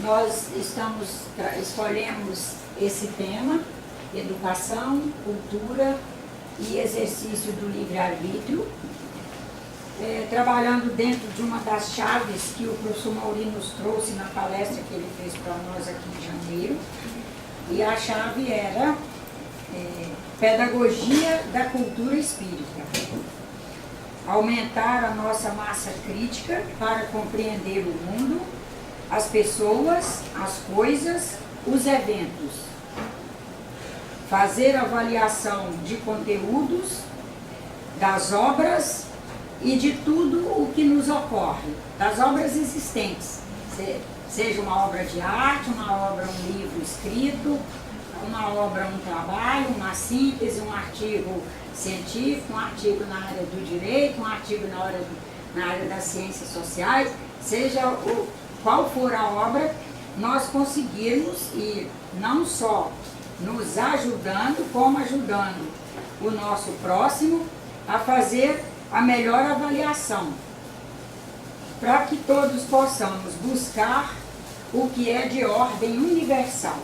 nós escolhemos esse tema, educação, cultura e exercício do livre-arbítrio, trabalhando dentro de uma das chaves que o professor Mauri nos trouxe na palestra que ele fez para nós aqui em janeiro, e a chave era pedagogia da cultura espírita. Aumentar a nossa massa crítica para compreender o mundo, as pessoas, as coisas, os eventos. Fazer avaliação de conteúdos, das obras e de tudo o que nos ocorre, das obras existentes, seja uma obra de arte, uma obra, um livro escrito, uma obra, um trabalho, uma síntese, um artigo científico, um artigo na área do direito, um artigo na área das ciências sociais, seja qual for a obra, nós conseguirmos, e não só nos ajudando, como ajudando o nosso próximo a fazer a melhor avaliação, para que todos possamos buscar o que é de ordem universal,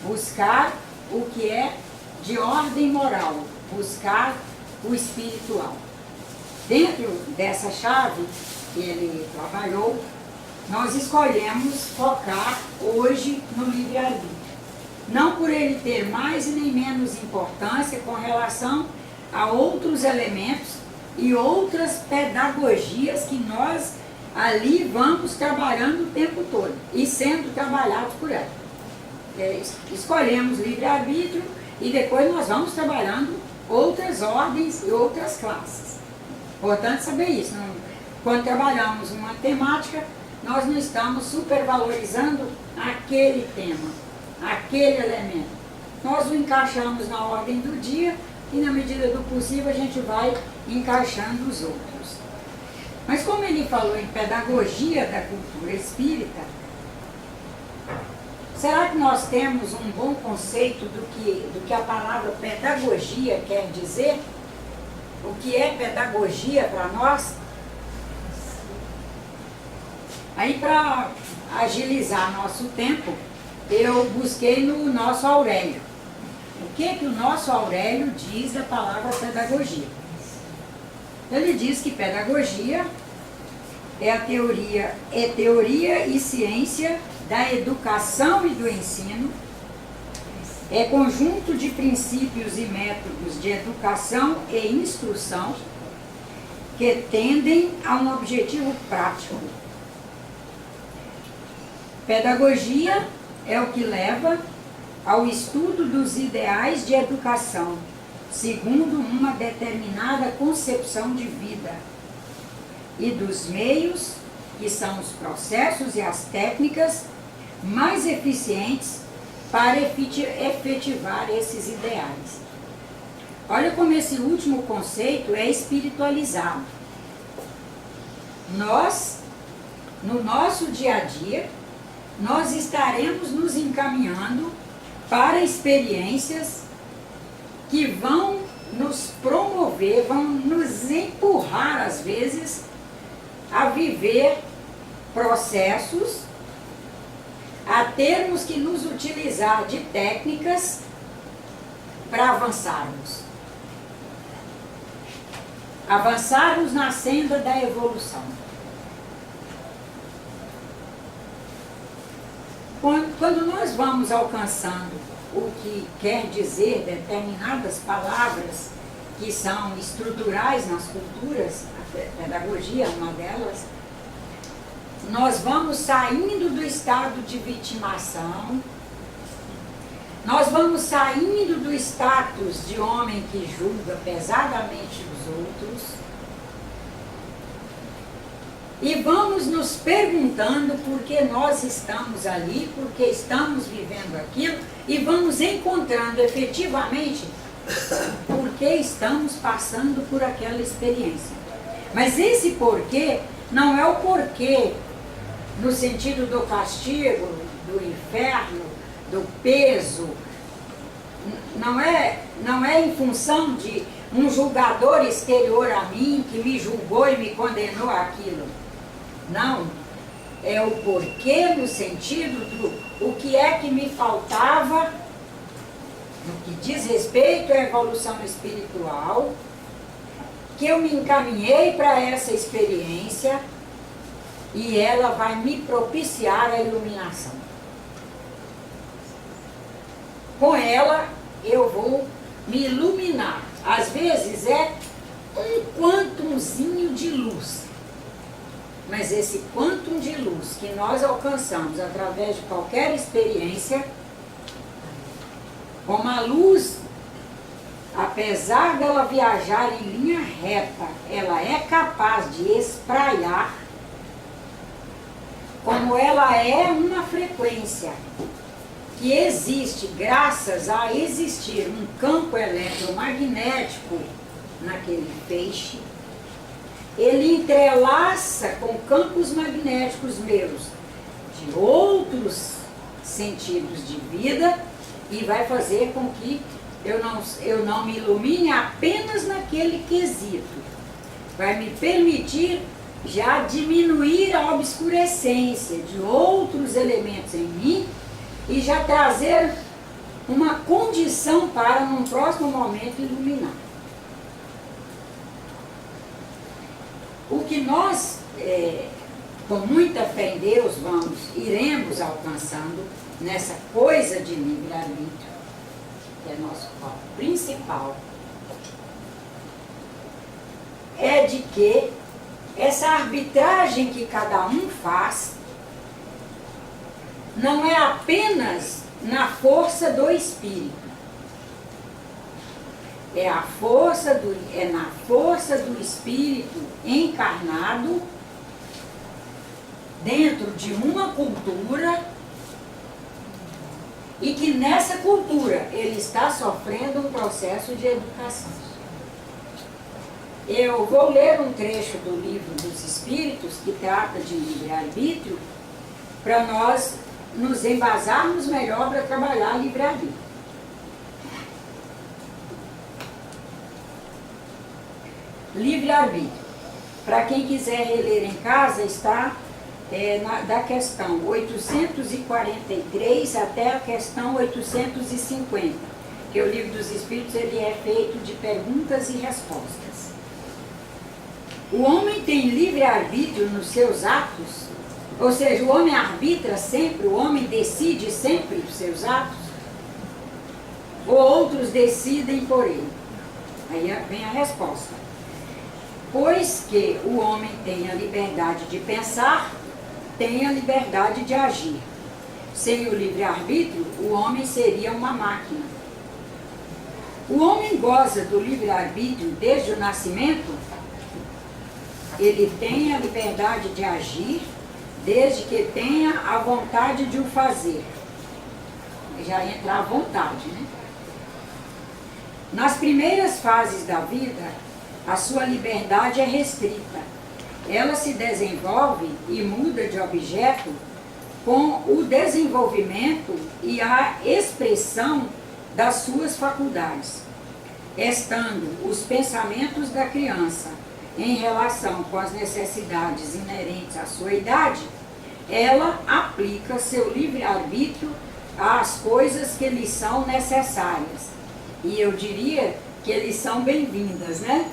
buscar o que é de ordem moral, buscar o espiritual. Dentro dessa chave que ele trabalhou, nós escolhemos focar hoje no livre-arbítrio. Não por ele ter mais e nem menos importância com relação a outros elementos e outras pedagogias que nós ali vamos trabalhando o tempo todo e sendo trabalhados por ela. Escolhemos livre-arbítrio e depois nós vamos trabalhando outras ordens e outras classes. Importante saber isso. Quando trabalhamos uma temática, nós não estamos supervalorizando aquele tema, aquele elemento. Nós o encaixamos na ordem do dia e, na medida do possível, a gente vai encaixando os outros. Mas como ele falou em pedagogia da cultura espírita, será que nós temos um bom conceito do que a palavra pedagogia quer dizer? O que é pedagogia para nós? Aí, para agilizar nosso tempo, eu busquei no nosso Aurélio. O que o nosso Aurélio diz da palavra pedagogia? Ele diz que pedagogia é teoria e ciência da educação e do ensino, é conjunto de princípios e métodos de educação e instrução que tendem a um objetivo prático. Pedagogia é o que leva ao estudo dos ideais de educação, segundo uma determinada concepção de vida, e dos meios, que são os processos e as técnicas mais eficientes para efetivar esses ideais. Olha como esse último conceito é espiritualizado. Nós, no nosso dia a dia, nós estaremos nos encaminhando para experiências que vão nos promover, vão nos empurrar, às vezes, a viver processos, a termos que nos utilizar de técnicas para avançarmos. Avançarmos na senda da evolução. Quando nós vamos alcançando o que quer dizer determinadas palavras que são estruturais nas culturas, a pedagogia é uma delas, nós vamos saindo do estado de vitimação, nós vamos saindo do status de homem que julga pesadamente os outros, e vamos nos perguntando por que nós estamos ali, por que estamos vivendo aquilo, e vamos encontrando efetivamente por que estamos passando por aquela experiência. Mas esse porquê não é o porquê no sentido do castigo, do inferno, do peso. Não é em função de um julgador exterior a mim que me julgou e me condenou àquilo. Não. é o porquê no sentido do o que é que me faltava no que diz respeito à evolução espiritual, que eu me encaminhei para essa experiência e ela vai me propiciar a iluminação. Com ela eu vou me iluminar. Às vezes é um quantumzinho de luz, mas esse quantum de luz que nós alcançamos através de qualquer experiência, como a luz, apesar dela viajar em linha reta, ela é capaz de espraiar, como ela é uma frequência que existe graças a existir um campo eletromagnético naquele feixe, ele entrelaça com campos magnéticos meus de outros sentidos de vida e vai fazer com que eu não me ilumine apenas naquele quesito. Vai me permitir já diminuir a obscurecência de outros elementos em mim e já trazer uma condição para, num próximo momento, iluminar. O que nós, com muita fé em Deus, iremos alcançando nessa coisa de livre-arbítrio, que é nosso foco principal, é de que essa arbitragem que cada um faz não é apenas na força do espírito, é na força do espírito encarnado dentro de uma cultura e que nessa cultura ele está sofrendo um processo de educação. Eu vou ler um trecho do Livro dos Espíritos que trata de livre-arbítrio para nós nos embasarmos melhor para trabalhar livre-arbítrio. Livre-arbítrio. Para quem quiser reler em casa, está da questão 843 até a questão 850, que o Livro dos Espíritos ele é feito de perguntas e respostas. O homem tem livre-arbítrio nos seus atos? Ou seja, o homem arbitra sempre, o homem decide sempre os seus atos? Ou outros decidem por ele? Aí vem a resposta. Pois que o homem tem a liberdade de pensar, tem a liberdade de agir. Sem o livre-arbítrio, o homem seria uma máquina. O homem goza do livre-arbítrio desde o nascimento. Ele tem a liberdade de agir, desde que tenha a vontade de o fazer. Já entra a vontade, né? Nas primeiras fases da vida, a sua liberdade é restrita. Ela se desenvolve e muda de objeto com o desenvolvimento e a expressão das suas faculdades, estando os pensamentos da criança em relação com as necessidades inerentes à sua idade, ela aplica seu livre-arbítrio às coisas que lhe são necessárias. E eu diria que eles são bem-vindas, né?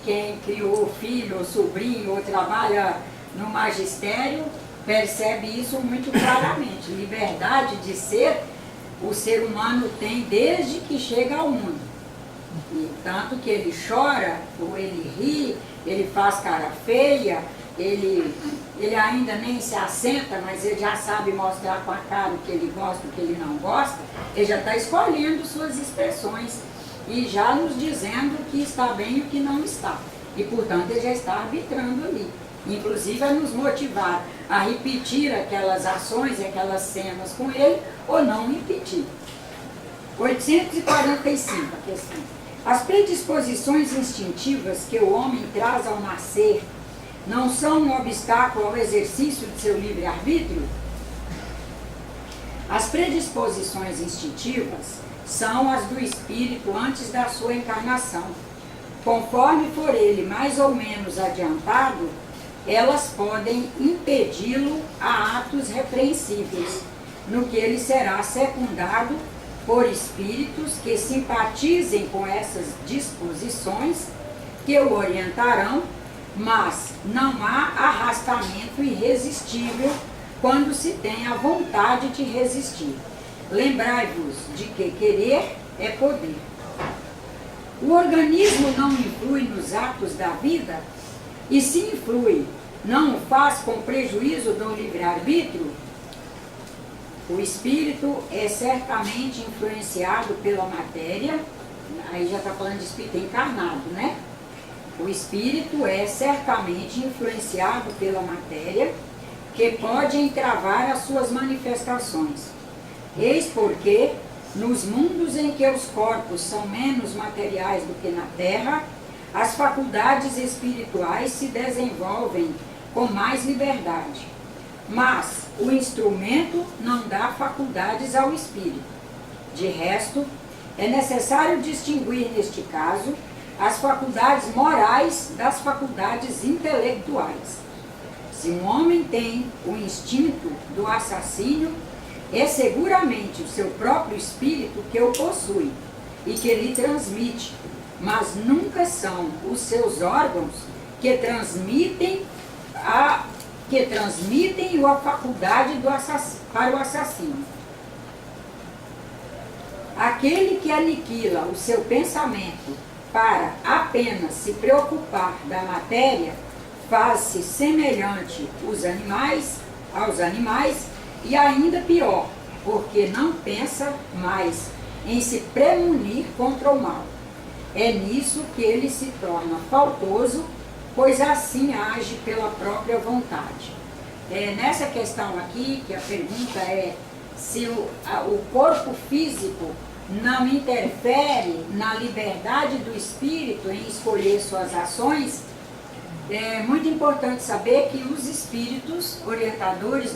Quem criou filho ou sobrinho ou trabalha no magistério percebe isso muito claramente. Liberdade de ser, o ser humano tem desde que chega ao mundo. E tanto que ele chora, ou ele ri, ele faz cara feia, ele ainda nem se assenta, mas ele já sabe mostrar com a cara o que ele gosta e o que ele não gosta, ele já está escolhendo suas expressões e já nos dizendo o que está bem e o que não está. E, portanto, ele já está arbitrando ali. Inclusive a nos motivar a repetir aquelas ações e aquelas cenas com ele, ou não repetir. 845, a questão. As predisposições instintivas que o homem traz ao nascer não são um obstáculo ao exercício de seu livre-arbítrio? As predisposições instintivas são as do espírito antes da sua encarnação. Conforme for ele mais ou menos adiantado, elas podem impedi-lo a atos repreensíveis, no que ele será secundado por espíritos que simpatizem com essas disposições, que o orientarão, mas não há arrastamento irresistível quando se tem a vontade de resistir. Lembrai-vos de que querer é poder. O organismo não influi nos atos da vida? E se influi, não o faz com prejuízo do livre-arbítrio? O espírito é certamente influenciado pela matéria, aí já está falando de espírito encarnado, né? O espírito é certamente influenciado pela matéria, que pode entravar as suas manifestações. Eis porque, nos mundos em que os corpos são menos materiais do que na Terra, as faculdades espirituais se desenvolvem com mais liberdade. Mas o instrumento não dá faculdades ao espírito. De resto, é necessário distinguir, neste caso, as faculdades morais das faculdades intelectuais. Se um homem tem o instinto do assassínio, é seguramente o seu próprio espírito que o possui e que lhe transmite, mas nunca são os seus órgãos que transmitem a faculdade para o assassino. Aquele que aniquila o seu pensamento para apenas se preocupar da matéria, faz-se semelhante aos animais e ainda pior, porque não pensa mais em se premunir contra o mal. É nisso que ele se torna faltoso, pois assim age pela própria vontade. Nessa questão aqui, que a pergunta é se o corpo físico não interfere na liberdade do espírito em escolher suas ações, é muito importante saber que os espíritos orientadores,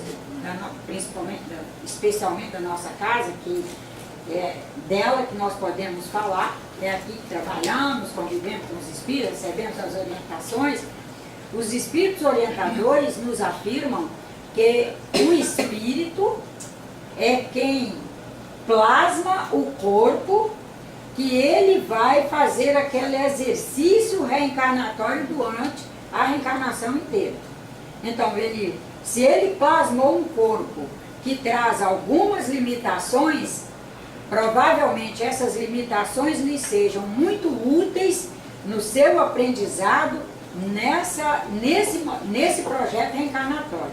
especialmente da nossa casa, que é dela que nós podemos falar, é aqui que trabalhamos, convivemos com os espíritos, recebemos as orientações, os espíritos orientadores nos afirmam que o espírito é quem plasma o corpo, que ele vai fazer aquele exercício reencarnatório durante a reencarnação inteira. Então, se ele plasmou um corpo que traz algumas limitações, provavelmente essas limitações lhe sejam muito úteis no seu aprendizado nesse projeto reencarnatório.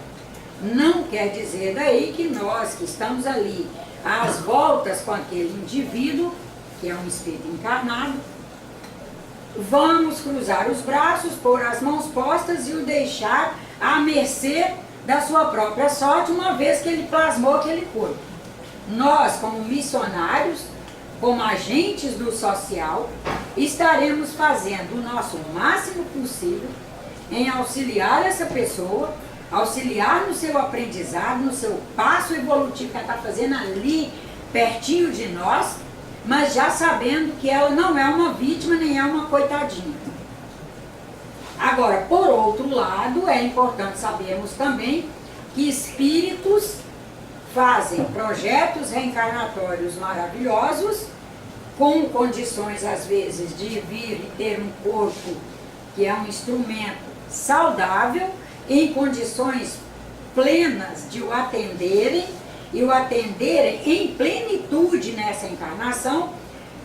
Não quer dizer daí que nós que estamos ali às voltas com aquele indivíduo, que é um espírito encarnado, vamos cruzar os braços, pôr as mãos postas e o deixar à mercê da sua própria sorte, uma vez que ele plasmou aquele corpo. Nós, como missionários, como agentes do social, estaremos fazendo o nosso máximo possível em auxiliar essa pessoa, auxiliar no seu aprendizado, no seu passo evolutivo que ela está fazendo ali, pertinho de nós, mas já sabendo que ela não é uma vítima, nem é uma coitadinha. Agora, por outro lado, é importante sabermos também que espíritos fazem projetos reencarnatórios maravilhosos, com condições, às vezes, de vir e ter um corpo que é um instrumento saudável, em condições plenas de o atenderem, e o atenderem em plenitude nessa encarnação,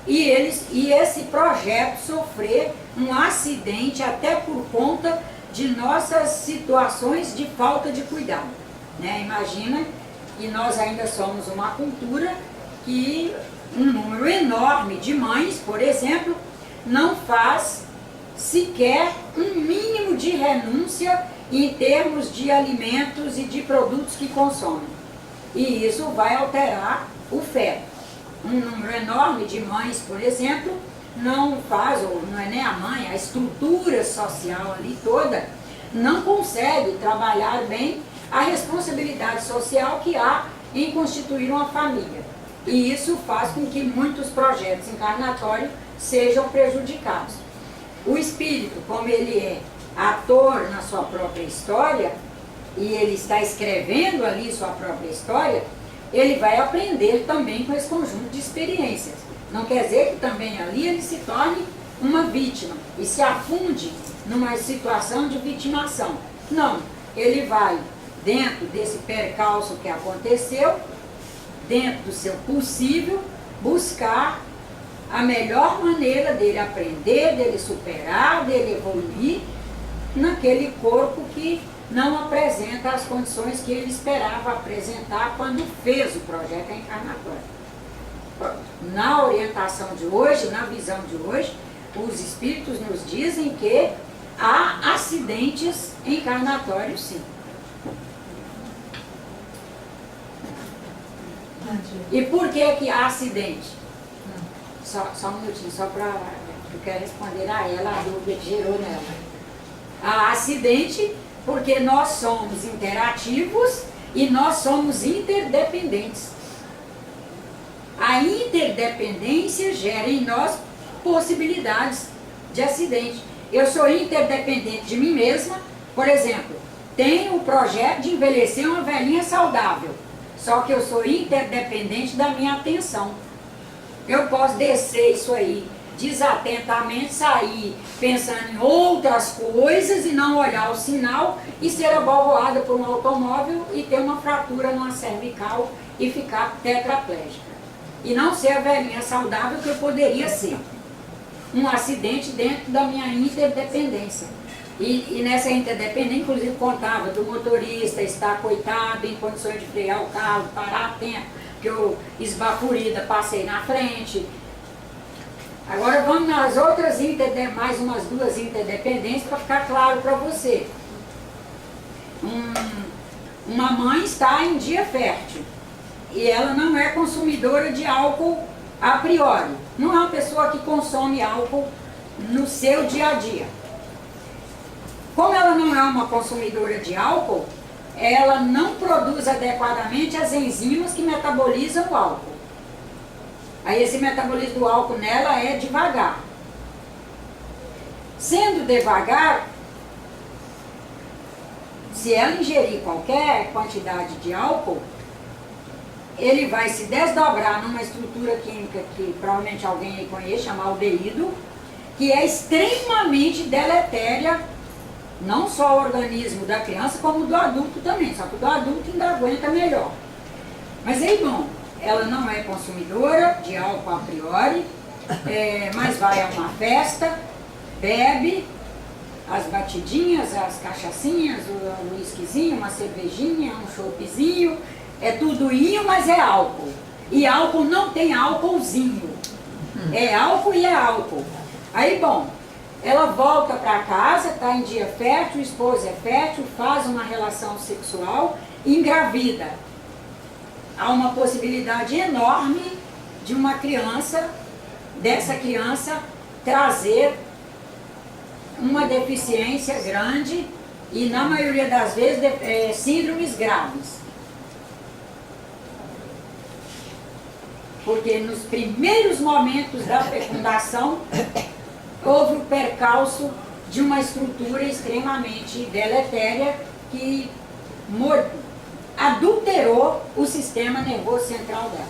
e esse projeto sofrer um acidente até por conta de nossas situações de falta de cuidado. Imagina que nós ainda somos uma cultura que um número enorme de mães, por exemplo, não faz sequer um mínimo de renúncia em termos de alimentos e de produtos que consomem. E isso vai alterar o feto. Um número enorme de mães, por exemplo, não faz, ou não é nem a mãe, a estrutura social ali toda, não consegue trabalhar bem a responsabilidade social que há em constituir uma família. E isso faz com que muitos projetos encarnatórios sejam prejudicados. O espírito, como ele é ator na sua própria história, e ele está escrevendo ali sua própria história, ele vai aprender também com esse conjunto de experiências. Não quer dizer que também ali ele se torne uma vítima e se afunde numa situação de vitimação. Não, ele vai, dentro desse percalço que aconteceu, dentro do seu possível, buscar a melhor maneira dele aprender, dele superar, dele evoluir naquele corpo que não apresenta as condições que ele esperava apresentar quando fez o projeto encarnatório. Na orientação de hoje, na visão de hoje, os espíritos nos dizem que há acidentes encarnatórios, sim. E por que há acidente? Só um minutinho, só para eu quero responder a ela a dúvida que gerou nela. Há acidente porque nós somos interativos e nós somos interdependentes. A interdependência gera em nós possibilidades de acidente. Eu sou interdependente de mim mesma, por exemplo, tenho o projeto de envelhecer uma velhinha saudável, só que eu sou interdependente da minha atenção. Eu posso descer isso aí desatentamente, sair pensando em outras coisas e não olhar o sinal e ser abovoada por um automóvel e ter uma fratura numa cervical e ficar tetraplégica. E não ser a velhinha saudável que eu poderia ser. Um acidente dentro da minha interdependência. E nessa interdependência, inclusive, contava do motorista estar coitado, em condições de frear o carro, parar a tempo, que eu, esbafurida, passei na frente. Agora vamos nas outras mais umas duas interdependências para ficar claro para você. Uma mãe está em dia fértil e ela não é consumidora de álcool a priori. Não é uma pessoa que consome álcool no seu dia a dia. Como ela não é uma consumidora de álcool, ela não produz adequadamente as enzimas que metabolizam o álcool. Aí esse metabolismo do álcool nela é devagar. Sendo devagar, se ela ingerir qualquer quantidade de álcool, ele vai se desdobrar numa estrutura química que provavelmente alguém aí conhece, chamada aldeído, que é extremamente deletéria, não só ao organismo da criança, como do adulto também, só que o do adulto ainda aguenta melhor. Mas aí, bom, ela não é consumidora de álcool a priori, mas vai a uma festa, bebe as batidinhas, as cachaçinhas, o whiskyzinho, uma cervejinha, um choppzinho, é tudoinho, mas é álcool. E álcool não tem álcoolzinho. É álcool e é álcool. Aí, bom, ela volta para casa, está em dia fértil, o esposo é fértil, faz uma relação sexual e engravida. Há uma possibilidade enorme de uma criança, dessa criança, trazer uma deficiência grande e, na maioria das vezes, síndromes graves. Porque nos primeiros momentos da fecundação, houve o percalço de uma estrutura extremamente deletéria que adulterou o sistema nervoso central dela.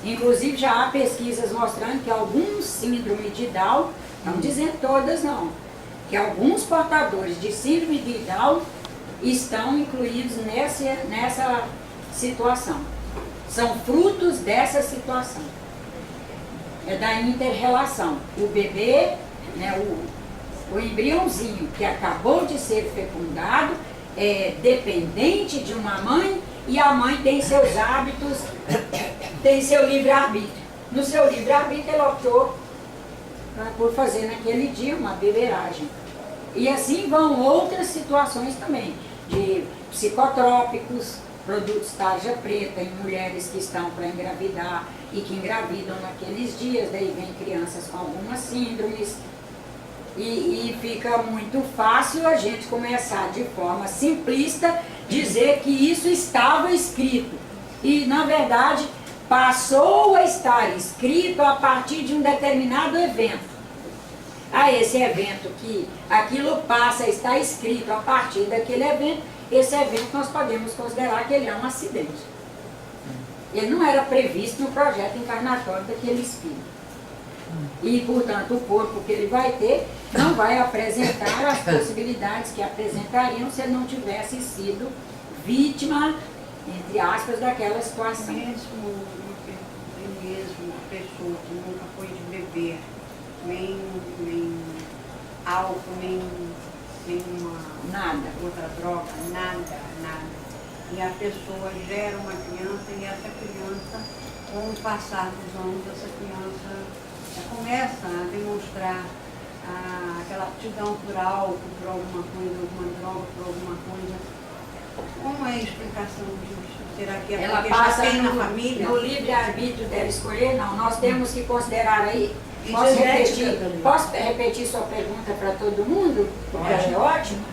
Inclusive já há pesquisas mostrando que alguns síndromes de Down, não dizendo todas não, que alguns portadores de síndrome de Down estão incluídos nessa situação. São frutos dessa situação. É da inter-relação. O bebê, né, o embriãozinho que acabou de ser fecundado, é dependente de uma mãe e a mãe tem seus hábitos, tem seu livre-arbítrio. No seu livre-arbítrio ela optou por fazer naquele dia uma beberagem. E assim vão outras situações também, de psicotrópicos, produtos tarja preta em mulheres que estão para engravidar e que engravidam naqueles dias, daí vem crianças com algumas síndromes. E fica muito fácil a gente começar de forma simplista dizer que isso estava escrito. E, na verdade, passou a estar escrito a partir de um determinado evento. a esse evento, que aquilo passa a estar escrito a partir daquele evento, esse evento nós podemos considerar que ele é um acidente. Ele não era previsto no projeto encarnatório daquele espírito. E, portanto, o corpo que ele vai ter não vai apresentar as possibilidades que apresentariam se ele não tivesse sido vítima, entre aspas, daquela situação. Mesmo a pessoa que nunca foi de beber, nem álcool, nem nenhuma Nada. outra droga, nada. E a pessoa gera uma criança e essa criança, com o passar dos anos, essa criança começa a demonstrar aquela aptidão por álcool, por alguma coisa, alguma droga, por alguma coisa. Como é a explicação disso? Será que é Ela porque passa já tem na família? no livre-arbítrio dela escolher? Não, nós temos que considerar aí. Isso é genética também. Posso repetir sua pergunta para todo mundo? Porque ela é ótima.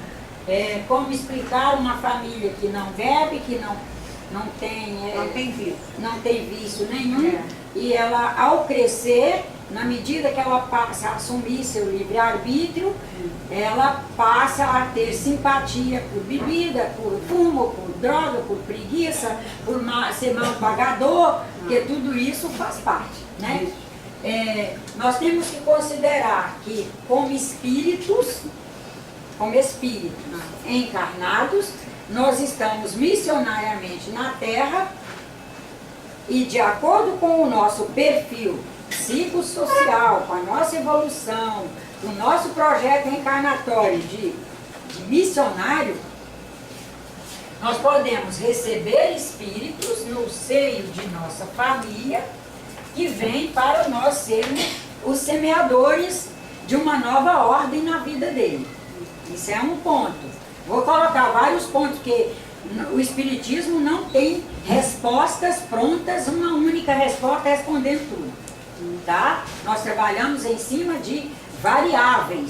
Como explicar uma família que não bebe, que não tem vício nenhum, e ela, ao crescer, na medida que ela passa a assumir seu livre-arbítrio, ela passa a ter simpatia por bebida, por fumo, por droga, por preguiça, por ser mal pagador, porque tudo isso faz parte, né? Nós temos que considerar que, como espíritos encarnados, nós estamos missionariamente na Terra e, de acordo com o nosso perfil psicossocial, com a nossa evolução, o nosso projeto encarnatório de missionário, nós podemos receber espíritos no seio de nossa família que vêm para nós sermos os semeadores de uma nova ordem na vida dele. Isso é um ponto. Vou colocar vários pontos, porque o Espiritismo não tem respostas prontas, uma única resposta respondendo tudo. Tá? Nós trabalhamos em cima de variáveis.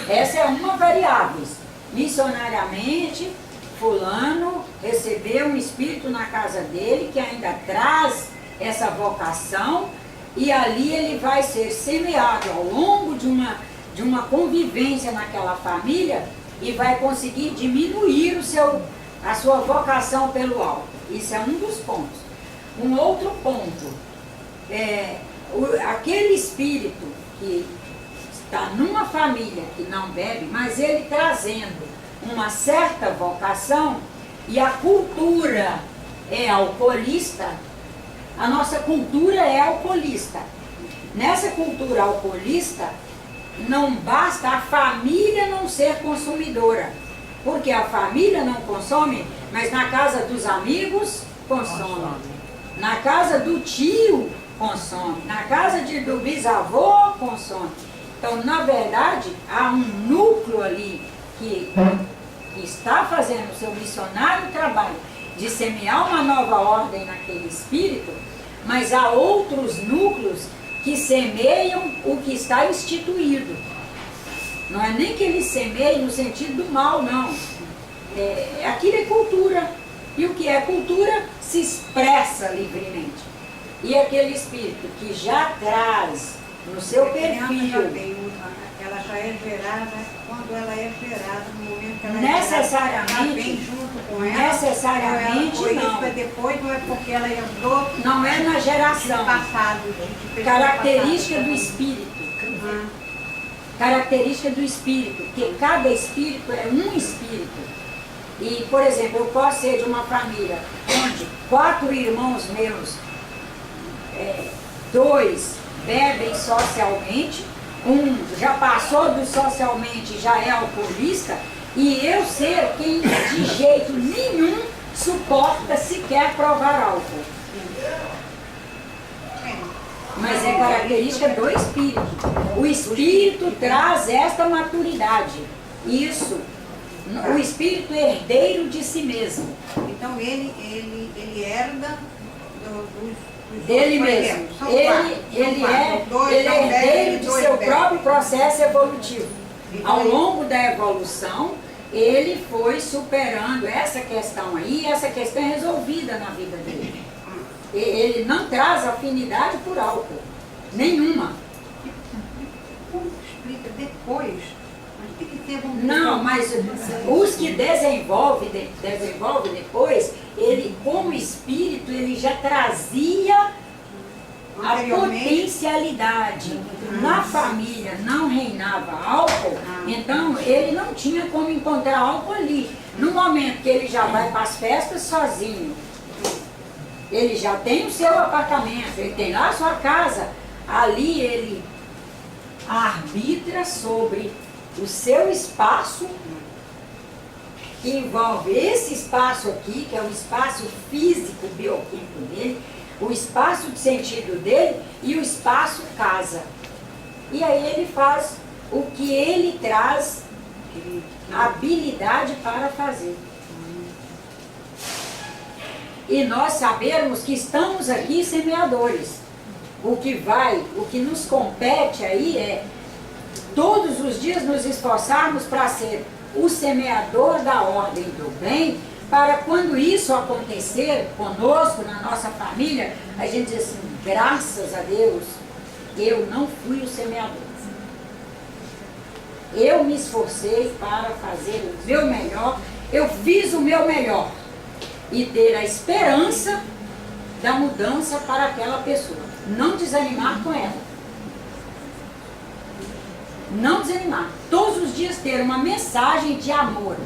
Essa é uma variável. Missionariamente, fulano recebeu um espírito na casa dele que ainda traz essa vocação, e ali ele vai ser semeado ao longo de uma convivência naquela família e vai conseguir diminuir a sua vocação pelo álcool. Isso é um dos pontos. Um outro ponto aquele espírito que está numa família que não bebe, mas ele trazendo uma certa vocação, e a cultura é alcoolista, a nossa cultura é alcoolista. Nessa cultura alcoolista, não basta a família não ser consumidora, porque a família não consome, mas na casa dos amigos consome, na casa do tio consome, na casa do bisavô consome. Então, na verdade, há um núcleo ali que está fazendo o seu missionário trabalho de semear uma nova ordem naquele espírito, mas há outros núcleos que semeiam o que está instituído. Não é nem que ele semeie no sentido do mal, não. Aquilo é cultura. E o que é cultura se expressa livremente. E aquele espírito que já traz no seu perfil... Ela já é gerada, quando ela é gerada, no momento que ela necessariamente, ela vem junto com ela. Necessariamente ela não. Isso depois, não é porque ela entrou. Não é na geração. Passado, característica do espírito. Característica do espírito, porque cada espírito é um espírito. E, por exemplo, eu posso ser de uma família onde 4 irmãos meus, 2 bebem socialmente, um já passou do socialmente, já é alcoolista, e eu ser quem de jeito nenhum suporta sequer provar álcool. Mas é característica do espírito. O espírito traz esta maturidade. Isso. O espírito é herdeiro de si mesmo. Então ele herda dele mesmo. Ele é herdeiro de seu próprio processo evolutivo. Ao longo da evolução, ele foi superando essa questão aí, essa questão é resolvida na vida dele. Ele não traz afinidade por álcool. Nenhuma. Como explica depois, mas tem que ter um... Não, mas os que desenvolvem depois, ele, como espírito, ele já trazia a potencialidade. Na família não reinava álcool, então ele não tinha como encontrar álcool ali. No momento que ele já vai para as festas sozinho, ele já tem o seu apartamento, ele tem lá a sua casa, ali ele arbitra sobre o seu espaço, que envolve esse espaço aqui, que é o espaço físico, bioquímico dele, o espaço de sentido dele e o espaço casa. E aí ele faz o que ele traz habilidade para fazer. E nós sabemos que estamos aqui semeadores. O que nos compete aí é todos os dias nos esforçarmos para ser o semeador da ordem do bem, para quando isso acontecer conosco, na nossa família, a gente diz assim, graças a Deus, eu não fui o semeador. Eu me esforcei para fazer o meu melhor, eu fiz o meu melhor. E ter a esperança da mudança para aquela pessoa. Não desanimar com ela. Não desanimar. Todos os dias ter uma mensagem de amor.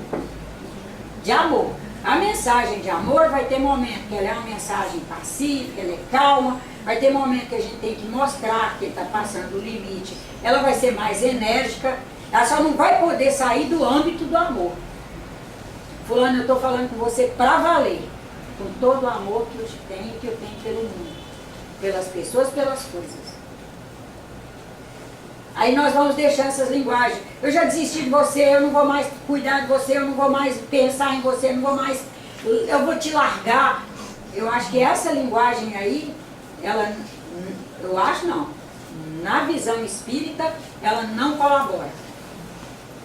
De amor. A mensagem de amor vai ter momento que ela é uma mensagem pacífica, ela é calma. Vai ter momento que a gente tem que mostrar que ele está passando o limite. Ela vai ser mais enérgica. Ela só não vai poder sair do âmbito do amor. Fulano, eu estou falando com você para valer. Com todo o amor que eu te tenho e que eu tenho pelo mundo. Pelas pessoas, pelas coisas. Aí nós vamos deixando essas linguagens. Eu já desisti de você, eu não vou mais cuidar de você, eu não vou mais pensar em você, eu não vou mais... Eu vou te largar. Eu acho que essa linguagem aí, ela... Eu acho não. Na visão espírita, ela não colabora.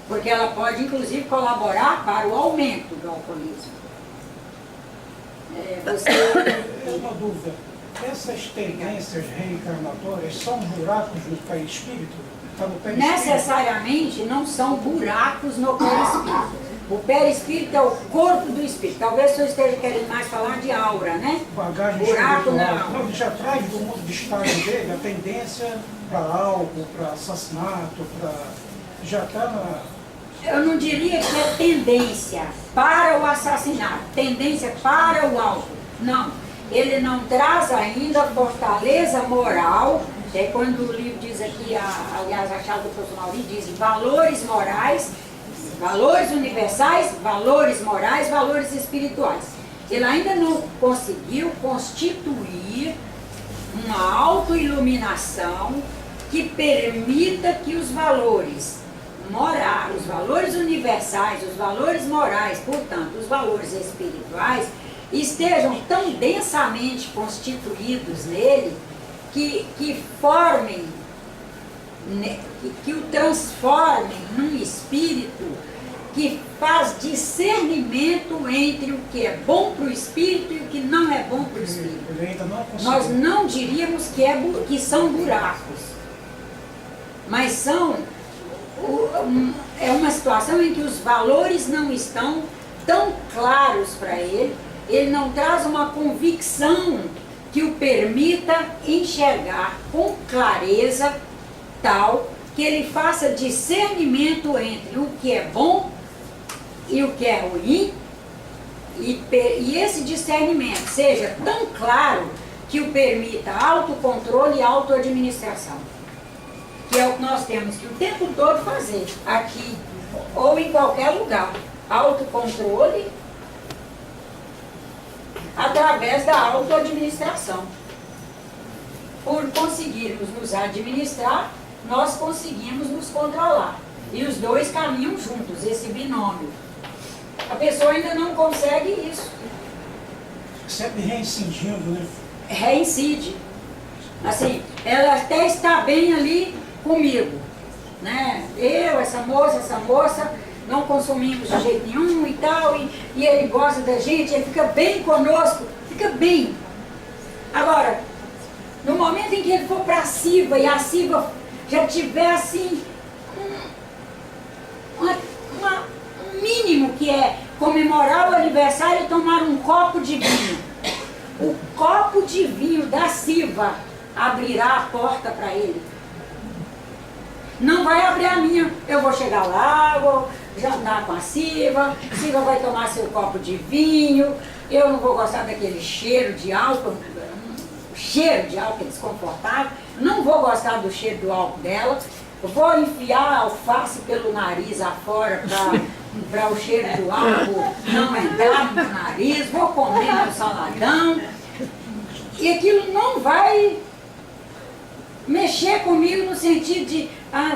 Porque ela pode, inclusive, colaborar para o aumento do alcoolismo. É uma dúvida. Essas tendências reencarnatórias são buracos no perispírito? Tá no perispírito? Necessariamente não são buracos no perispírito. O perispírito é o corpo do espírito. Talvez você esteja querendo mais falar de aura, né? Bagagem Buraco espiritual. não. Ele já traz do mundo de estágio dele a tendência para álcool, para assassinato, para... Já está na... Eu não diria que é tendência para o assassinato, tendência para o álcool. Não. Ele não traz ainda fortaleza moral. É quando o livro diz aqui, aliás, a chave do professor Mauri diz valores morais, valores universais, valores morais, valores espirituais. Ele ainda não conseguiu constituir uma autoiluminação que permita que os valores morais, os valores universais, os valores morais, portanto, os valores espirituais, estejam tão densamente constituídos nele que formem, que o transformem num espírito que faz discernimento entre o que é bom para o espírito e o que não é bom para o espírito. Ele ainda não conseguiu. Nós não diríamos que são buracos, mas são... É uma situação em que os valores não estão tão claros para ele, ele não traz uma convicção que o permita enxergar com clareza tal que ele faça discernimento entre o que é bom e o que é ruim, e esse discernimento seja tão claro que o permita autocontrole e autoadministração. Que é o que nós temos que o tempo todo fazer, aqui ou em qualquer lugar. Autocontrole através da autoadministração. Por conseguirmos nos administrar, nós conseguimos nos controlar. E os dois caminham juntos, esse binômio. A pessoa ainda não consegue isso. Sempre reincidindo, né? Reincide. Assim, ela até está bem ali comigo, né? Eu, essa moça, não consumimos de jeito nenhum e tal, e ele gosta da gente, ele fica bem conosco, fica bem. Agora, no momento em que ele for para a Siva, e a Siva já tiver assim, mínimo que é comemorar o aniversário e tomar um copo de vinho. O copo de vinho da Silva abrirá a porta para ele. Não vai abrir a minha. Eu vou chegar lá, vou jantar com a Silva vai tomar seu copo de vinho, eu não vou gostar daquele cheiro de álcool, o cheiro de álcool é desconfortável, não vou gostar do cheiro do álcool dela, vou enfiar a alface pelo nariz afora para o cheiro do álcool não entrar no meu nariz, vou comer meu saladão, e aquilo não vai mexer comigo no sentido de,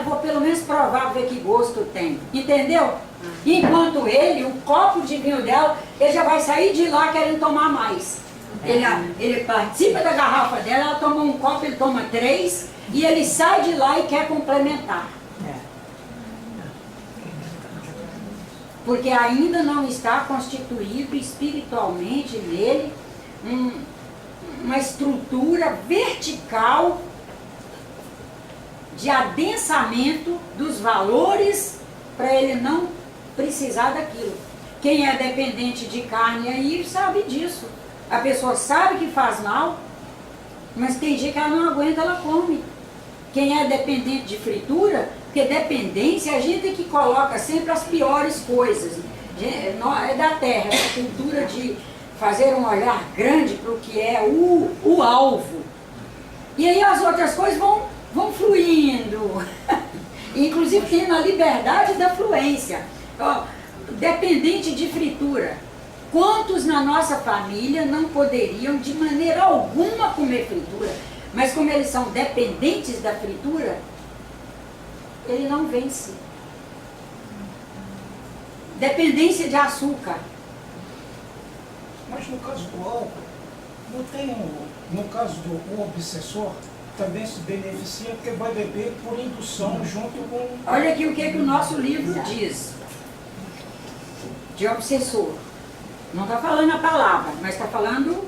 vou pelo menos provar, ver que gosto tem, entendeu? Enquanto ele, o copo de vinho dela, ele já vai sair de lá querendo tomar mais. Ele participa da garrafa dela, ela toma um copo, ele toma 3, e ele sai de lá e quer complementar. Porque ainda não está constituído espiritualmente nele uma estrutura vertical de adensamento dos valores para ele não precisar daquilo. Quem é dependente de carne aí sabe disso. A pessoa sabe que faz mal, mas tem dia que ela não aguenta, ela come. Quem é dependente de fritura, porque dependência a gente que coloca sempre as piores coisas. É da terra, essa cultura de fazer um olhar grande para o que é o alvo. E aí as outras coisas vão fluindo, inclusive tendo a liberdade da fluência. Dependente de fritura. Quantos na nossa família não poderiam de maneira alguma comer fritura, mas como eles são dependentes da fritura, ele não vence. Dependência de açúcar. Mas no caso do álcool, não tem no caso do obsessor, também se beneficia porque vai beber por indução junto com... Olha aqui o que o nosso livro diz de obsessor. Não está falando a palavra, mas está falando,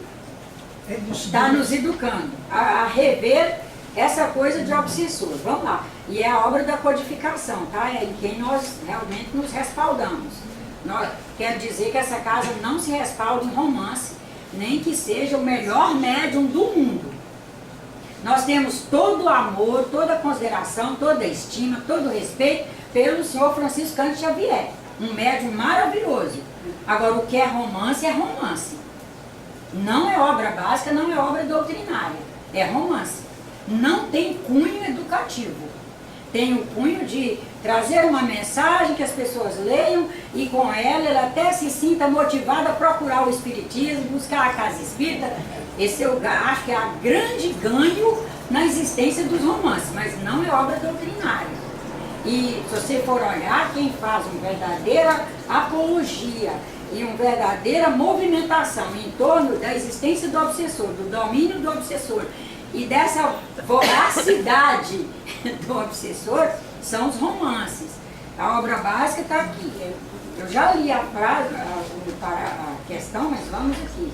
está nos educando a rever essa coisa de obsessor. Vamos lá. E é a obra da codificação, tá? É em quem nós realmente nos respaldamos. Quer dizer que essa casa não se respalda em romance, nem que seja o melhor médium do mundo. Nós temos todo o amor, toda a consideração, toda a estima, todo o respeito pelo senhor Francisco Cândido Xavier. Um médium maravilhoso. Agora, o que é romance, não é obra básica, não é obra doutrinária, é romance. Não tem cunho educativo, tem o cunho de trazer uma mensagem que as pessoas leiam e com ela até se sinta motivada a procurar o espiritismo, buscar a casa espírita. Esse eu acho que é a grande ganho na existência dos romances, mas não é obra doutrinária. E se você for olhar, quem faz uma verdadeira apologia e uma verdadeira movimentação em torno da existência do obsessor, do domínio do obsessor e dessa voracidade do obsessor, são os romances. A obra básica está aqui. Eu já li a frase, a questão, mas vamos aqui.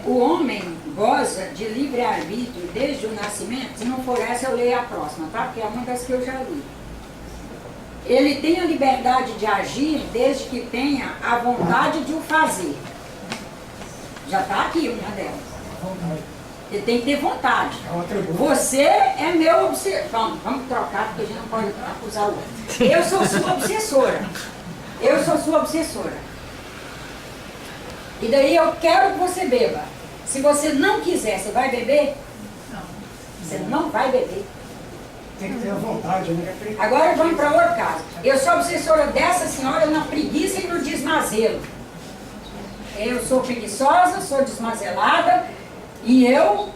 O homem goza de livre-arbítrio desde o nascimento. Se não for essa, eu leio a próxima, tá? Porque é uma das que eu já li. Ele tem a liberdade de agir desde que tenha a vontade de o fazer. Já está aqui uma delas. Ele tem que ter vontade. Você é meu obsessor. Vamos trocar, porque a gente não pode acusar o outro. Eu sou sua obsessora. Eu sou sua obsessora. E daí eu quero que você beba. Se você não quiser, você vai beber? Não. Você não vai beber. Tem que ter a vontade, né? Agora vamos para outro caso. Eu sou obsessora dessa senhora na preguiça e no desmazelo. Eu sou preguiçosa, sou desmazelada e eu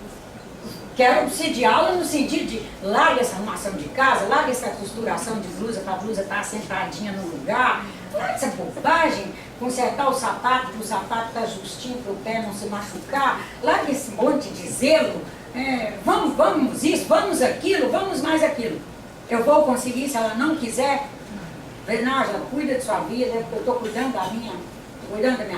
quero obsidiá-la no sentido de larga essa arrumação de casa, larga essa costuração de blusa para a blusa estar sentadinha no lugar, larga essa bobagem, consertar o sapato, para o sapato estar justinho para o pé não se machucar, larga esse monte de zelo, vamos isso, vamos aquilo, vamos mais aquilo. Eu vou conseguir se ela não quiser? Bernardo, cuida de sua vida, eu estou cuidando da minha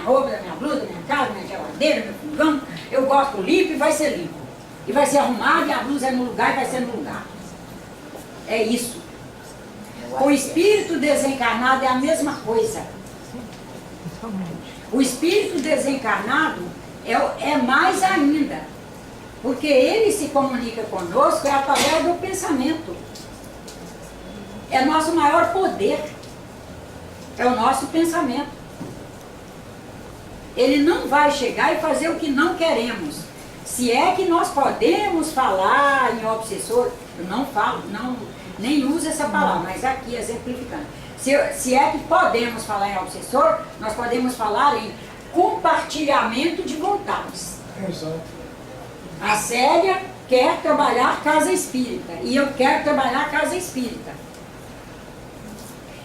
roupa, da minha blusa, da minha casa, da minha geladeira, do meu fogão, eu gosto limpo e vai ser limpo. E vai ser arrumado, e a blusa é no lugar, e vai ser no lugar. É isso. O espírito desencarnado é a mesma coisa. O espírito desencarnado é mais ainda. Porque ele se comunica conosco através do pensamento. É nosso maior poder. É o nosso pensamento. Ele não vai chegar e fazer o que não queremos. Se é que nós podemos falar em obsessor, eu não falo, nem uso essa palavra, mas aqui exemplificando. Se é que podemos falar em obsessor, nós podemos falar em compartilhamento de vontades. Exato. A Célia quer trabalhar casa espírita e eu quero trabalhar casa espírita.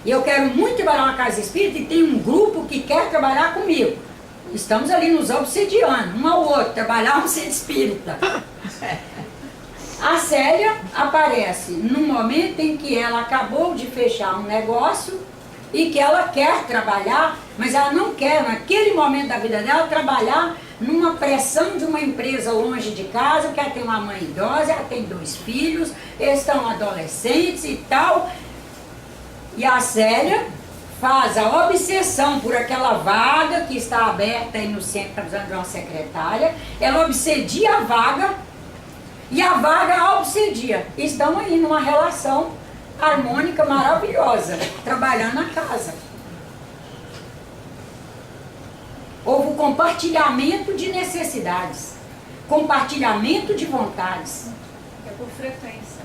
E eu quero muito trabalhar uma casa espírita e tem um grupo que quer trabalhar comigo. Estamos ali nos obsediando, um ao outro, trabalhar um centro espírita. A Célia aparece num momento em que ela acabou de fechar um negócio e que ela quer trabalhar, mas ela não quer, naquele momento da vida dela, trabalhar numa pressão de uma empresa longe de casa, porque ela tem uma mãe idosa, ela tem 2 filhos, eles estão adolescentes e tal. E a Célia faz a obsessão por aquela vaga que está aberta aí no centro, está precisando de uma secretária, ela obsedia a vaga e a vaga a obsedia. Estão aí numa relação harmônica maravilhosa, trabalhando na casa. Houve um compartilhamento de necessidades, compartilhamento de vontades. É por frequência.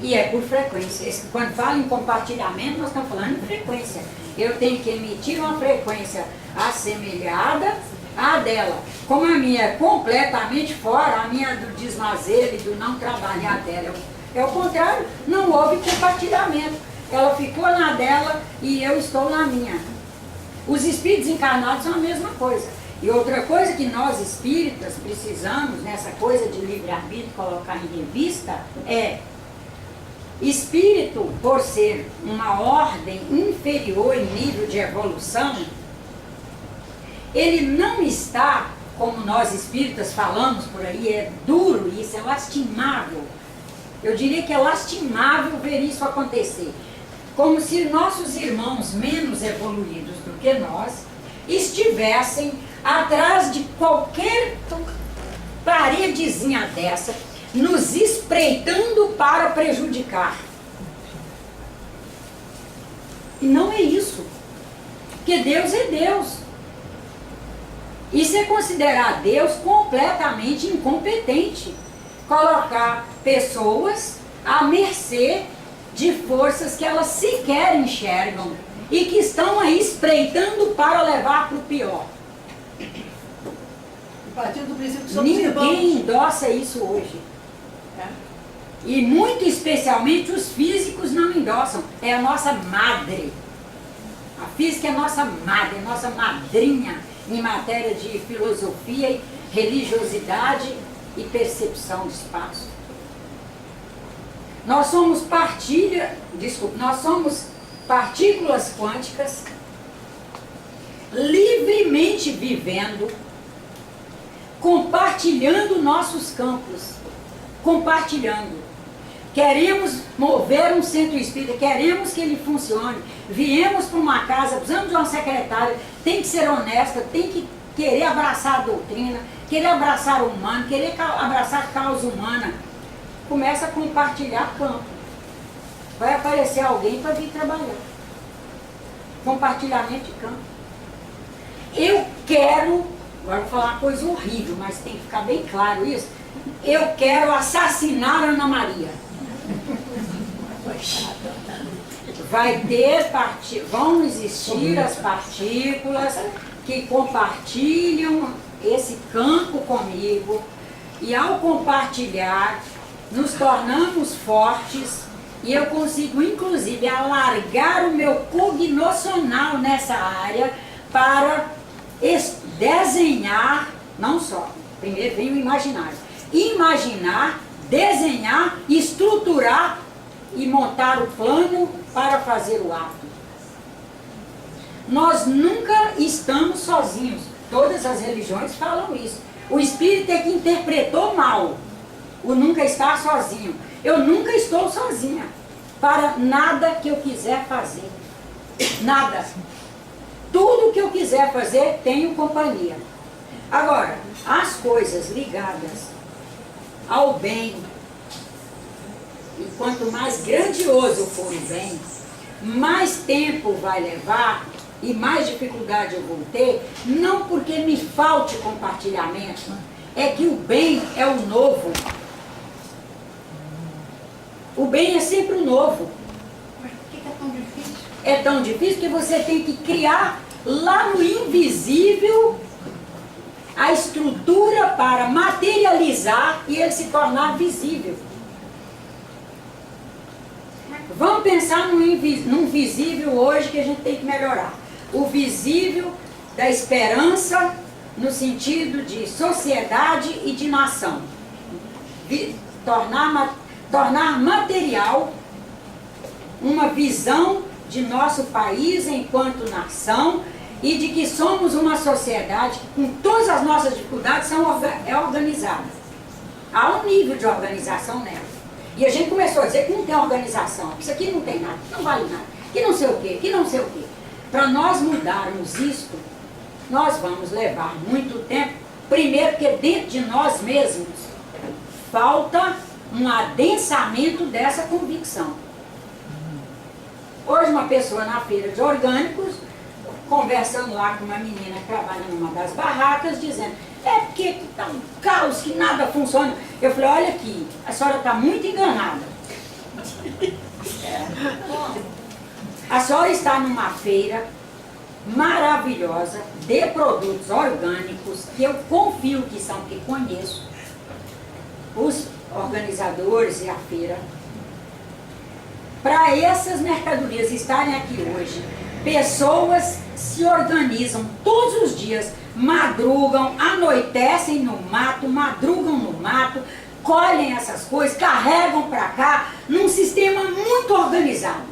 E é por frequência. Quando fala em compartilhamento, nós estamos falando em frequência. Eu tenho que emitir uma frequência assemelhada à dela. Como a minha é completamente fora, a minha é do desmazeiro e do não trabalhar dela. É o contrário, não houve compartilhamento. Ela ficou na dela e eu estou na minha. Os espíritos encarnados são a mesma coisa. E outra coisa que nós espíritas precisamos, nessa coisa de livre-arbítrio, colocar em revista, é espírito, por ser uma ordem inferior em nível de evolução, ele não está, como nós espíritas falamos por aí, é duro isso, é lastimável. Eu diria que é lastimável ver isso acontecer. Como se nossos irmãos menos evoluídos do que nós estivessem atrás de qualquer paredezinha dessa, nos espreitando para prejudicar. E não é isso. Porque Deus é Deus. Isso é considerar Deus completamente incompetente. Colocar pessoas à mercê de forças que elas sequer enxergam e que estão aí espreitando para levar para o pior. Partindo do princípio que somos Ninguém irmãos. endossa isso hoje. E muito especialmente os físicos não endossam. É a nossa madre. A física é a nossa madre, nossa madrinha em matéria de filosofia, e religiosidade e percepção de espaço. Nós somos nós somos partículas quânticas livremente vivendo, compartilhando nossos campos, compartilhando. Queremos mover um centro espírita, queremos que ele funcione. Viemos para uma casa, precisamos de uma secretária, tem que ser honesta, tem que querer abraçar a doutrina, querer abraçar o humano, querer abraçar a causa humana. Começa a compartilhar campo. Vai aparecer alguém para vir trabalhar. Compartilhamento de campo. Eu quero, agora vou falar uma coisa horrível, mas tem que ficar bem claro isso. Eu quero assassinar Ana Maria. Vão existir as partículas que compartilham esse campo comigo, e ao compartilhar, nos tornamos fortes, e eu consigo inclusive alargar o meu cognoscional nessa área para desenhar, não só, primeiro vem o imaginário, imaginar, desenhar, estruturar e montar o plano para fazer o ato. Nós nunca estamos sozinhos. Todas as religiões falam isso. O espírito é que interpretou mal. o nunca estar sozinho. Eu nunca estou sozinha para nada que eu quiser fazer. Nada. Tudo que eu quiser fazer, tenho companhia. Agora, as coisas ligadas ao bem, e quanto mais grandioso for o bem, mais tempo vai levar e mais dificuldade eu vou ter, não porque me falte compartilhamento, é que o bem é o novo. O bem é sempre o novo. Mas por que é tão difícil? É tão difícil que você tem que criar lá no invisível a estrutura para materializar e ele se tornar visível. Vamos pensar num visível hoje que a gente tem que melhorar. O visível da esperança no sentido de sociedade e de nação. Tornar material uma visão de nosso país enquanto nação e de que somos uma sociedade que, com todas as nossas dificuldades, é organizada. Há um nível de organização nela. E a gente começou a dizer que não tem organização, que isso aqui não tem nada, que não vale nada, que não sei o quê, que não sei o quê. Para nós mudarmos isto, nós vamos levar muito tempo. Primeiro, porque dentro de nós mesmos falta um adensamento dessa convicção. Hoje uma pessoa na feira de orgânicos, conversando lá com uma menina que trabalha numa das barracas, dizendo, é porque está um caos, que nada funciona. Eu falei, olha aqui, a senhora está muito enganada. A senhora está numa feira maravilhosa de produtos orgânicos, que eu confio que são, que conheço, os organizadores e a feira. Para essas mercadorias estarem aqui hoje, pessoas se organizam todos os dias, madrugam, anoitecem no mato, madrugam no mato, colhem essas coisas, carregam para cá, num sistema muito organizado.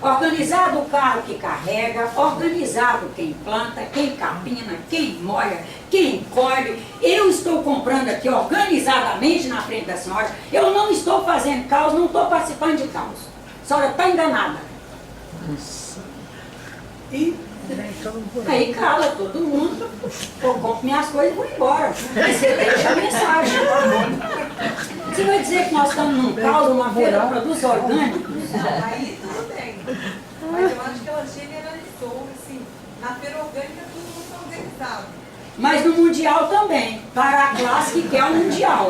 Organizado o carro que carrega, organizado quem planta, quem capina, quem molha, quem colhe. Eu estou comprando aqui organizadamente na frente da senhora, eu não estou fazendo caos, não estou participando de caos. A senhora está enganada. E aí cala todo mundo, eu compro minhas coisas e vou embora. Aí você deixa a mensagem. Você vai dizer que nós estamos num caos, numa feira de produtos orgânicos? Não, aí tudo bem. Mas eu acho que ela generalizou, assim, na feira orgânica tudo muito organizado. Mas no Mundial também, para a classe que quer o Mundial.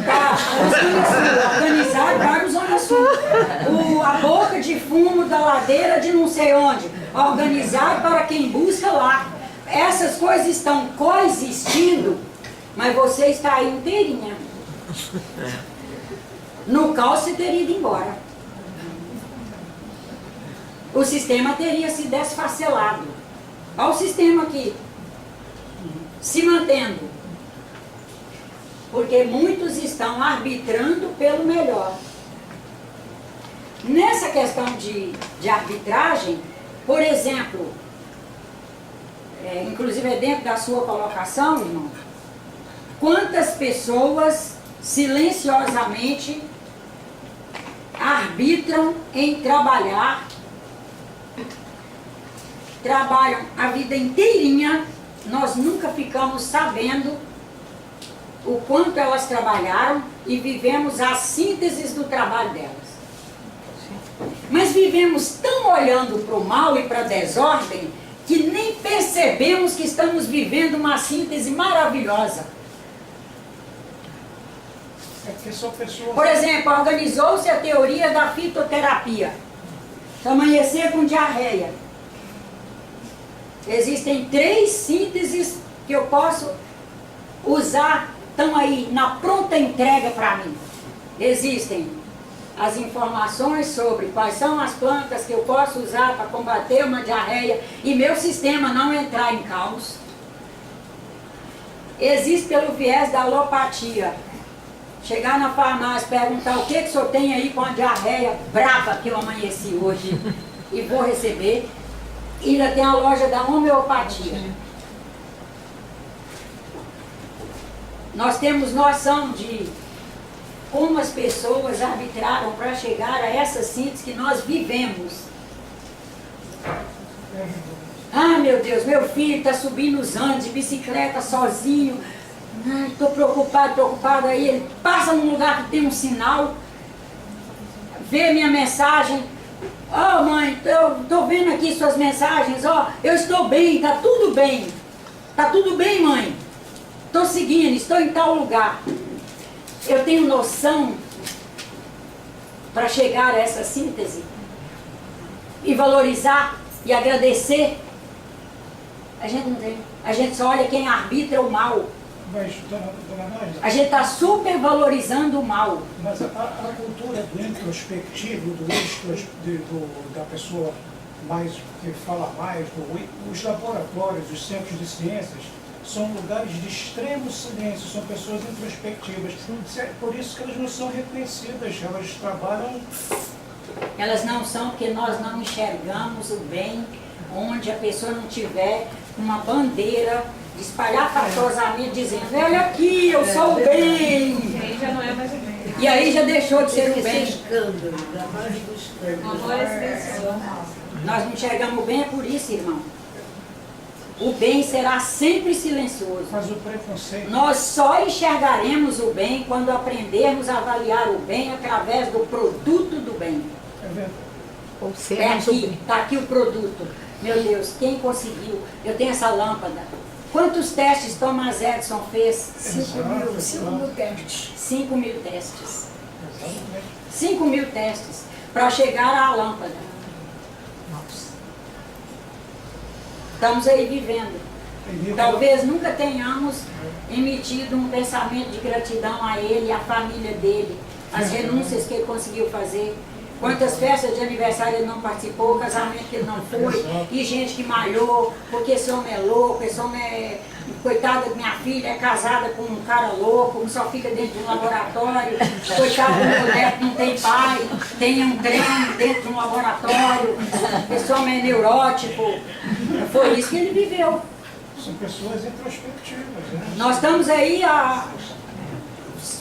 Para Zona Sul, organizado para o Zona Sul. A boca de fumo da ladeira de não sei onde, organizado para quem busca lá. Essas coisas estão coexistindo, mas você está aí inteirinha. No caos você teria ido embora. O sistema teria se desfacelado. Olha o sistema aqui. Se mantendo, porque muitos estão arbitrando pelo melhor. Nessa questão de arbitragem, por exemplo, inclusive é dentro da sua colocação, irmão, quantas pessoas silenciosamente arbitram em trabalham a vida inteirinha. Nós nunca ficamos sabendo o quanto elas trabalharam e vivemos as sínteses do trabalho delas. Mas vivemos tão olhando para o mal e para a desordem que nem percebemos que estamos vivendo uma síntese maravilhosa. é porque são pessoas... Por exemplo, organizou-se a teoria da fitoterapia. Amanhecer com diarreia. Existem 3 sínteses que eu posso usar, estão aí na pronta entrega para mim. Existem as informações sobre quais são as plantas que eu posso usar para combater uma diarreia e meu sistema não entrar em caos. Existe pelo viés da alopatia. Chegar na farmácia, perguntar o que o senhor tem aí com a diarreia brava que eu amanheci hoje e vou receber. E ainda tem a loja da homeopatia. Nós temos noção de como as pessoas arbitraram para chegar a essa síntese que nós vivemos. Ah, meu Deus, meu filho está subindo os Andes de bicicleta sozinho. Estou preocupada. Aí ele passa num lugar que tem um sinal, vê minha mensagem. Oh, mãe, eu estou vendo aqui suas mensagens. Oh, eu estou bem, está tudo bem. Está tudo bem, mãe. Estou seguindo, estou em tal lugar. Eu tenho noção para chegar a essa síntese e valorizar e agradecer. A gente não tem. A gente só olha quem arbitra o mal. Mas, dona Nádia, A gente está super-valorizando o mal. mas a cultura do introspectivo, da pessoa mais, que fala mais, os laboratórios, os centros de ciências, são lugares de extremo silêncio, são pessoas introspectivas. Por isso que elas não são reconhecidas, elas trabalham... Elas não são porque nós não enxergamos o bem onde a pessoa não tiver uma bandeira espalhafatosamente dizendo: olha aqui, eu sou o bem. E aí já não é mais o bem. E aí já deixou de ser o Esse bem. escândalo, da mais do escândalo. O amor é silencioso. Nós não enxergamos o bem, é por isso, irmão. O bem será sempre silencioso. Mas o preconceito... Nós só enxergaremos o bem quando aprendermos a avaliar o bem através do produto do bem. É verdade. Ou É sermos o aqui, bem. está aqui o produto. Meu Deus, quem conseguiu? Eu tenho essa lâmpada. Quantos testes Thomas Edison fez? 5 mil testes. 5 mil testes. Exatamente. 5 mil testes para chegar à lâmpada. Nossa. Estamos aí vivendo. Entendeu? Talvez nunca tenhamos emitido um pensamento de gratidão a ele, à família dele, as renúncias que ele conseguiu fazer. Quantas festas de aniversário ele não participou, casamento que ele não foi, e gente que malhou, porque esse homem é louco, esse homem é... Coitada da minha filha, é casada com um cara louco, que só fica dentro de um laboratório. Coitado do meu neto, não tem pai, tem um trem dentro de um laboratório. Esse homem é neurótico. Foi isso que ele viveu. São pessoas introspectivas, né? Nós estamos aí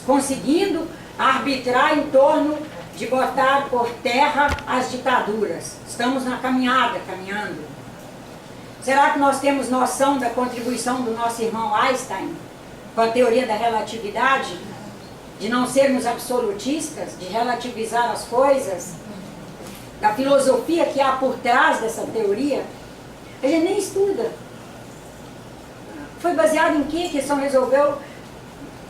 conseguindo arbitrar em torno de botar por terra as ditaduras. Estamos na caminhando. Será que nós temos noção da contribuição do nosso irmão Einstein com a teoria da relatividade? De não sermos absolutistas, de relativizar as coisas? Da filosofia que há por trás dessa teoria? A gente nem estuda. Foi baseado em que Edison resolveu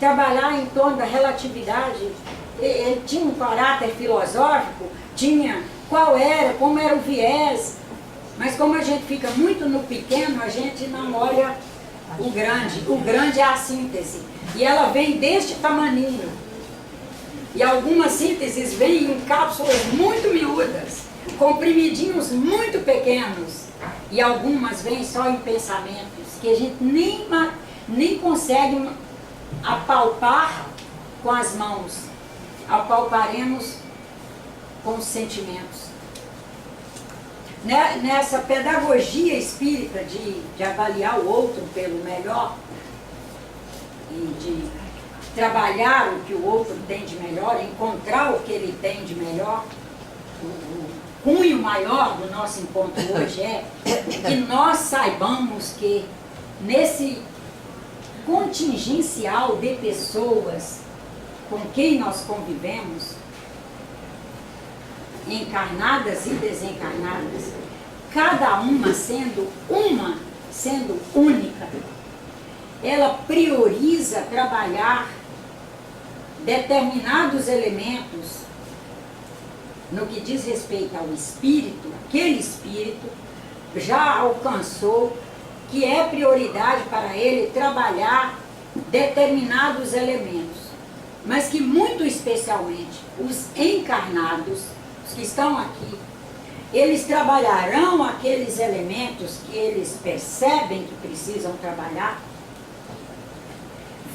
trabalhar em torno da relatividade? Ele tinha um caráter filosófico, tinha qual era, como era o viés, mas como a gente fica muito no pequeno, a gente não olha o grande. O grande é a síntese, e ela vem deste tamaninho. E algumas sínteses vêm em cápsulas muito miúdas, comprimidinhos muito pequenos, e algumas vêm só em pensamentos, que a gente nem consegue apalpar com as mãos. Apalparemos com os sentimentos. Nessa pedagogia espírita de avaliar o outro pelo melhor e de trabalhar o que o outro tem de melhor, encontrar o que ele tem de melhor, o cunho maior do nosso encontro hoje é que nós saibamos que nesse contingencial de pessoas com quem nós convivemos, encarnadas e desencarnadas, cada uma sendo única, ela prioriza trabalhar determinados elementos no que diz respeito ao espírito. Aquele espírito já alcançou que é prioridade para ele trabalhar determinados elementos, mas que muito especialmente os encarnados, os que estão aqui, eles trabalharão aqueles elementos que eles percebem que precisam trabalhar,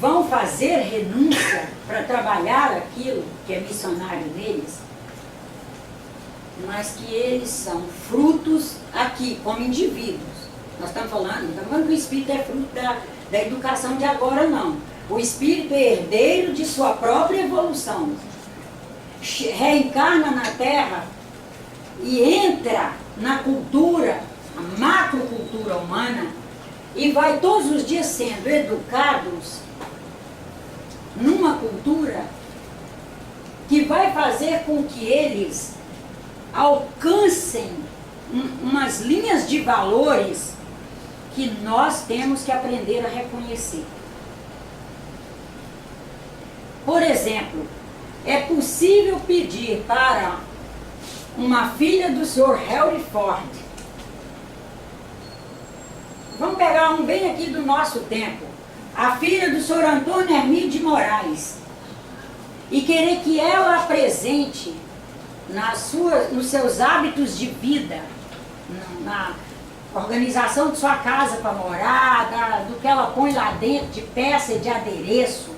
vão fazer renúncia para trabalhar aquilo que é missionário deles, mas que eles são frutos aqui, como indivíduos. Nós estamos falando que o espírito é fruto da educação de agora, não. O espírito é herdeiro de sua própria evolução. Reencarna na Terra e entra na cultura, a macrocultura humana, e vai todos os dias sendo educados numa cultura que vai fazer com que eles alcancem umas linhas de valores que nós temos que aprender a reconhecer. Por exemplo, é possível pedir para uma filha do Sr. Henry Ford, vamos pegar um bem aqui do nosso tempo, a filha do Sr. Antônio Hermídio de Moraes, e querer que ela apresente nos seus hábitos de vida, na organização de sua casa para morar, do que ela põe lá dentro de peça e de adereço,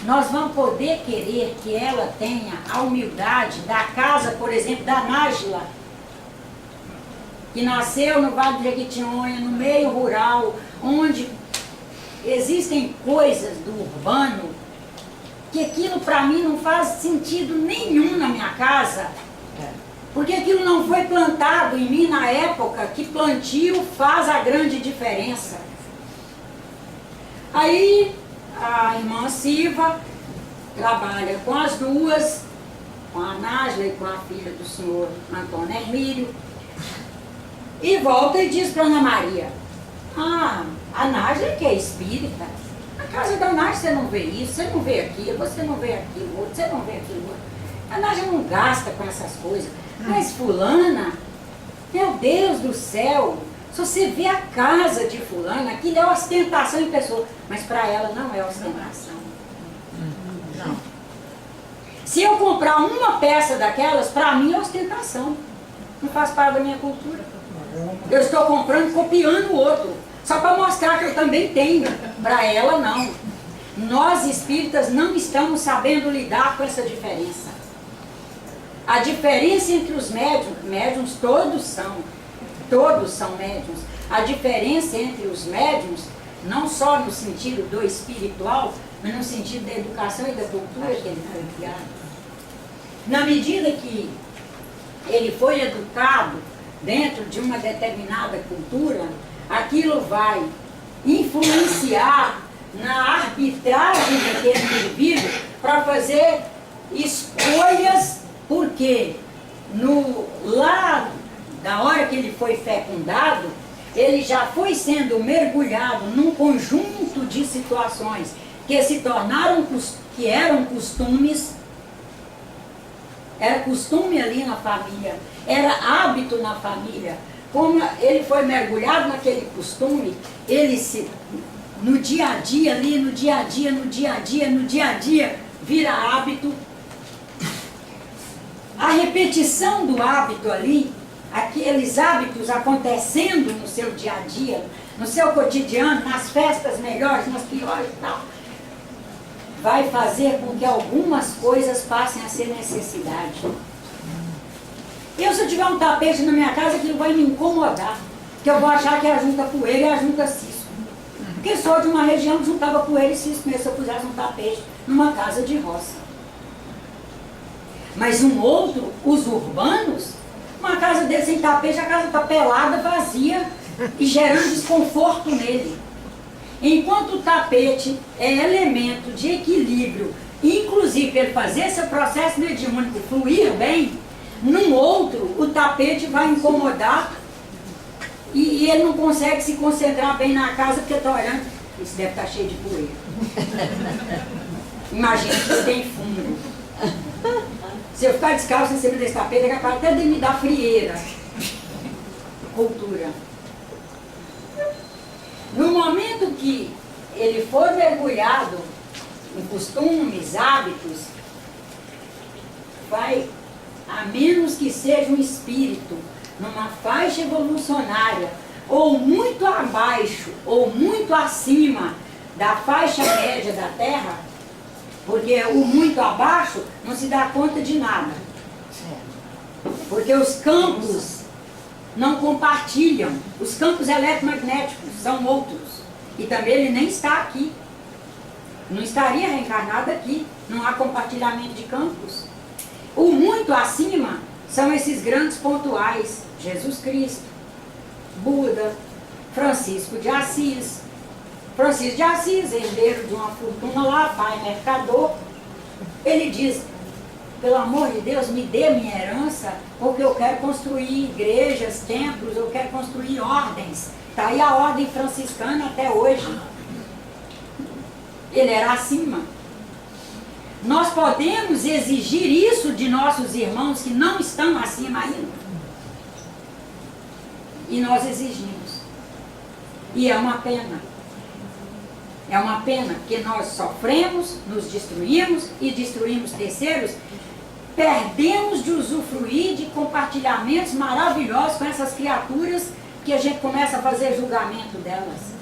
nós vamos poder querer que ela tenha a humildade da casa, por exemplo, da Nájila, que nasceu no Vale do Jequitinhonha, no meio rural, onde existem coisas do urbano, que aquilo para mim não faz sentido nenhum na minha casa, porque aquilo não foi plantado em mim na época que plantio faz a grande diferença. Aí a irmã Silva trabalha com as duas, com a Nájila e com a filha do senhor Antônio Hermílio, e volta e diz para Ana Maria: a Nájila que é espírita, na casa da Nájila você não vê isso, você não vê aquilo, você não vê aquilo outro, você não vê aquilo outro. A Nájila não gasta com essas coisas. Mas fulana, meu Deus do céu, se você vê a casa de fulana, aquilo é ostentação em pessoa, mas para ela não é ostentação. Não. Se eu comprar uma peça daquelas, para mim é ostentação. Não faz parte da minha cultura. Eu estou comprando, copiando o outro, só para mostrar que eu também tenho. Para ela, não. Nós espíritas não estamos sabendo lidar com essa diferença. A diferença entre os médiuns todos são médiuns. A diferença entre os médiuns, não só no sentido do espiritual, mas no sentido da educação e da cultura que ele foi criado. Na medida que ele foi educado dentro de uma determinada cultura, aquilo vai influenciar na arbitragem daquele indivíduo para fazer escolhas. Porque lá da hora que ele foi fecundado, ele já foi sendo mergulhado num conjunto de situações que se tornaram, que eram costumes, era costume ali na família, era hábito na família. Como ele foi mergulhado naquele costume, ele no dia a dia ali, no dia a dia, vira hábito. A repetição do hábito ali, aqueles hábitos acontecendo no seu dia a dia, no seu cotidiano, nas festas melhores, nas piores e tal, vai fazer com que algumas coisas passem a ser necessidade. Se eu tiver um tapete na minha casa, aquilo vai me incomodar, porque eu vou achar que é a junta poeira e a junta cisco. Porque sou de uma região que juntava poeira e cisco mesmo se eu pusesse um tapete numa casa de roça. Mas um outro, os urbanos, uma casa dele sem tapete, a casa está pelada, vazia e gerando desconforto nele. Enquanto o tapete é elemento de equilíbrio, inclusive para ele fazer esse processo mediúnico fluir bem, num outro o tapete vai incomodar e ele não consegue se concentrar bem na casa porque está olhando, isso deve estar cheio de poeira. Imagina que tem fundo. Se eu ficar descalço em cima desse tapete, é capaz até de me dar frieira. Cultura. No momento que ele for mergulhado em costumes, hábitos, vai, a menos que seja um espírito numa faixa evolucionária, ou muito abaixo, ou muito acima da faixa média da Terra, porque o muito abaixo não se dá conta de nada. Porque os campos não compartilham. Os campos eletromagnéticos são outros. E também ele nem está aqui. não estaria reencarnado aqui. Não há compartilhamento de campos. O muito acima são esses grandes pontuais. Jesus Cristo, Buda, Francisco de Assis. Francisco de Assis, herdeiro de uma fortuna lá, pai mercador. Ele diz, pelo amor de Deus, me dê minha herança, porque eu quero construir igrejas, templos, eu quero construir ordens. Está aí a ordem franciscana até hoje. Ele era acima. Nós podemos exigir isso de nossos irmãos que não estão acima ainda. E nós exigimos. E é uma pena. É uma pena, porque nós sofremos, nos destruímos e destruímos terceiros, perdemos de usufruir de compartilhamentos maravilhosos com essas criaturas que a gente começa a fazer julgamento delas.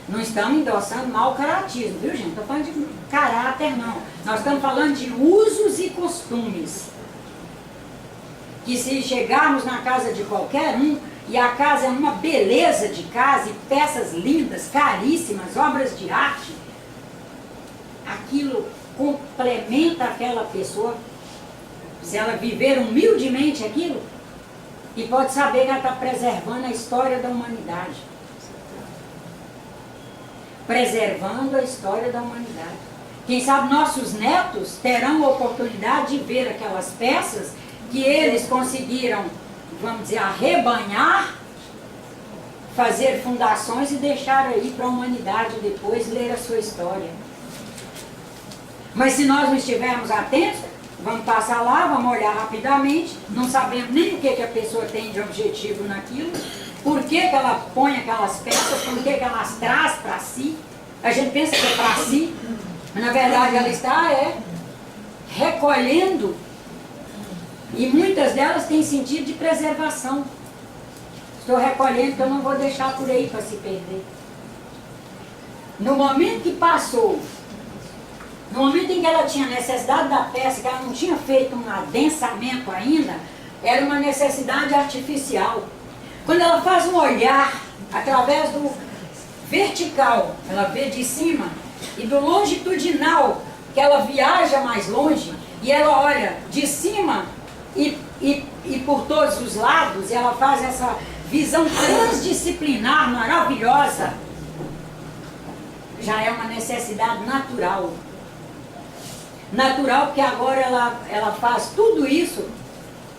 Não estamos endossando mau caratismo, viu, gente? Não estou falando de caráter, não. Nós estamos falando de usos e costumes. Que se chegarmos na casa de qualquer um, e a casa é uma beleza de casa, e peças lindas, caríssimas, obras de arte, aquilo complementa aquela pessoa, se ela viver humildemente aquilo, e pode saber que ela está preservando a história da humanidade. Preservando a história da humanidade. Quem sabe nossos netos terão a oportunidade de ver aquelas peças que eles conseguiram, vamos dizer, arrebanhar, fazer fundações e deixar aí para a humanidade depois ler a sua história. Mas se nós não estivermos atentos, vamos passar lá, vamos olhar rapidamente, não sabemos nem o que a pessoa tem de objetivo naquilo, por que ela põe aquelas peças, por que ela as traz para si. A gente pensa que é para si, mas na verdade ela está recolhendo, e muitas delas têm sentido de preservação. Estou recolhendo que eu não vou deixar por aí para se perder. No momento que passou, no momento em que ela tinha necessidade da peça, que ela não tinha feito um adensamento ainda, era uma necessidade artificial. Quando ela faz um olhar através do vertical, ela vê de cima, e do longitudinal, que ela viaja mais longe, e ela olha de cima e por todos os lados, e ela faz essa visão transdisciplinar maravilhosa, já é uma necessidade natural. Natural porque agora ela faz tudo isso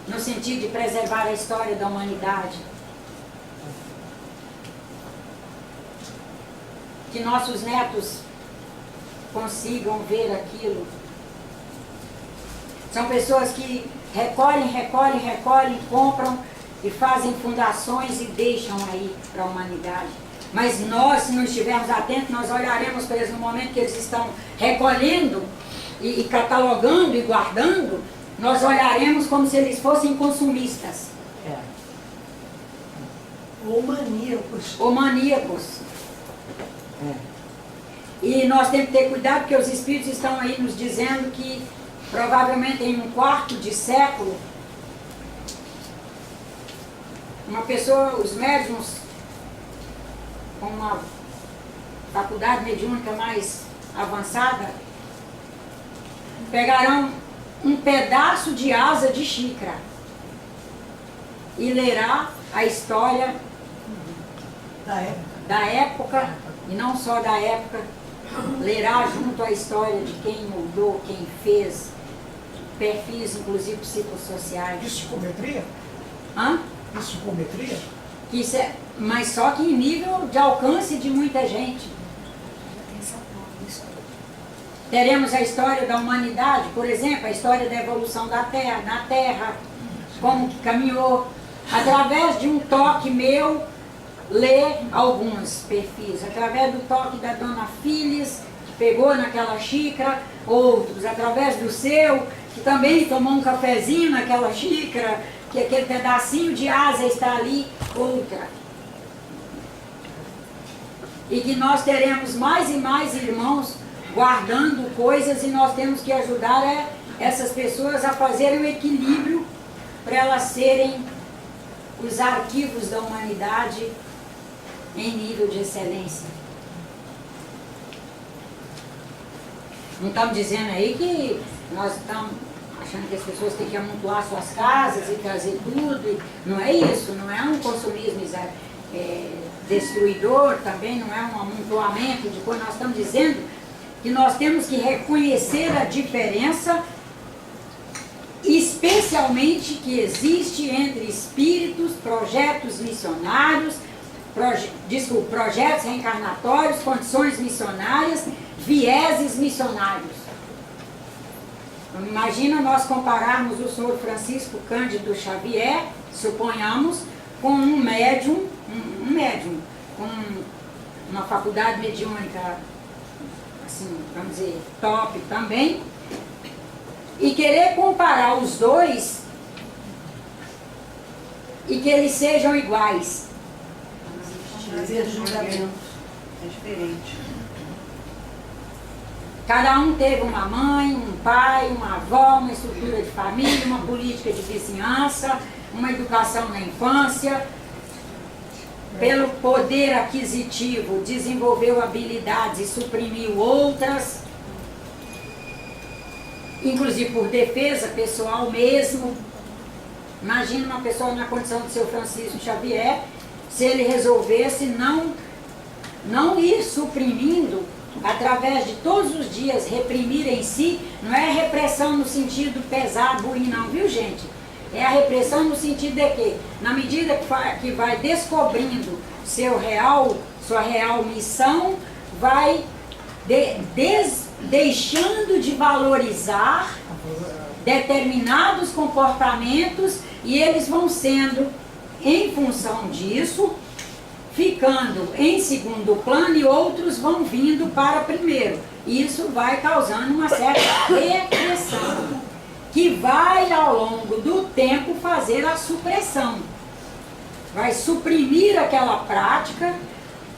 no sentido de preservar a história da humanidade. Que nossos netos consigam ver aquilo. São pessoas que recolhem, compram e fazem fundações e deixam aí para a humanidade. Mas nós, se não estivermos atentos, nós olharemos para eles no momento que eles estão recolhendo e catalogando e guardando, nós olharemos como se eles fossem consumistas. Ou maníacos. Ou maníacos. E nós temos que ter cuidado, porque os espíritos estão aí nos dizendo que provavelmente em um quarto de século, uma pessoa, os médiuns com uma faculdade mediúnica mais avançada, pegarão um pedaço de asa de xícara e lerá a história da época, e não só da época, lerá junto a história de quem moldou, quem fez, perfis inclusive psicossociais. Psicometria? Hã? Psicometria? Isso é, mas só que em nível de alcance de muita gente. Teremos a história da humanidade, por exemplo, a história da evolução da Terra, na Terra, como que caminhou. Através de um toque meu, ler alguns perfis. Através do toque da dona Phyllis, que pegou naquela xícara, outros. Através do seu, que também tomou um cafezinho naquela xícara, que aquele pedacinho de asa está ali, outra. E que nós teremos mais e mais irmãos guardando coisas, e nós temos que ajudar essas pessoas a fazerem o equilíbrio para elas serem os arquivos da humanidade em nível de excelência. Não estamos dizendo aí que nós estamos achando que as pessoas têm que amontoar suas casas e trazer tudo. Não é isso, não é um consumismo destruidor, também não é um amontoamento de coisa. Nós estamos dizendo que nós temos que reconhecer a diferença, especialmente que existe entre espíritos, projetos missionários, projetos reencarnatórios, condições missionárias, vieses missionários. Então, imagina nós compararmos o senhor Francisco Cândido Xavier, suponhamos, com um médium com uma faculdade mediúnica, assim, vamos dizer, top também, e querer comparar os dois e que eles sejam iguais. Fazer julgamento. É diferente. Cada um teve uma mãe, um pai, uma avó, uma estrutura de família, uma política de vizinhança, uma educação na infância. Pelo poder aquisitivo, desenvolveu habilidades e suprimiu outras, inclusive por defesa pessoal mesmo. Imagina uma pessoa na condição de seu Francisco Xavier, se ele resolvesse não ir suprimindo, através de todos os dias reprimir em si. Não é repressão no sentido pesado, ruim não, viu gente? É a repressão no sentido de que, na medida que vai descobrindo sua real missão, vai deixando de valorizar determinados comportamentos, e eles vão sendo, em função disso, ficando em segundo plano, e outros vão vindo para primeiro. Isso vai causando uma certa repressão, que vai ao longo do tempo fazer a supressão. Vai suprimir aquela prática,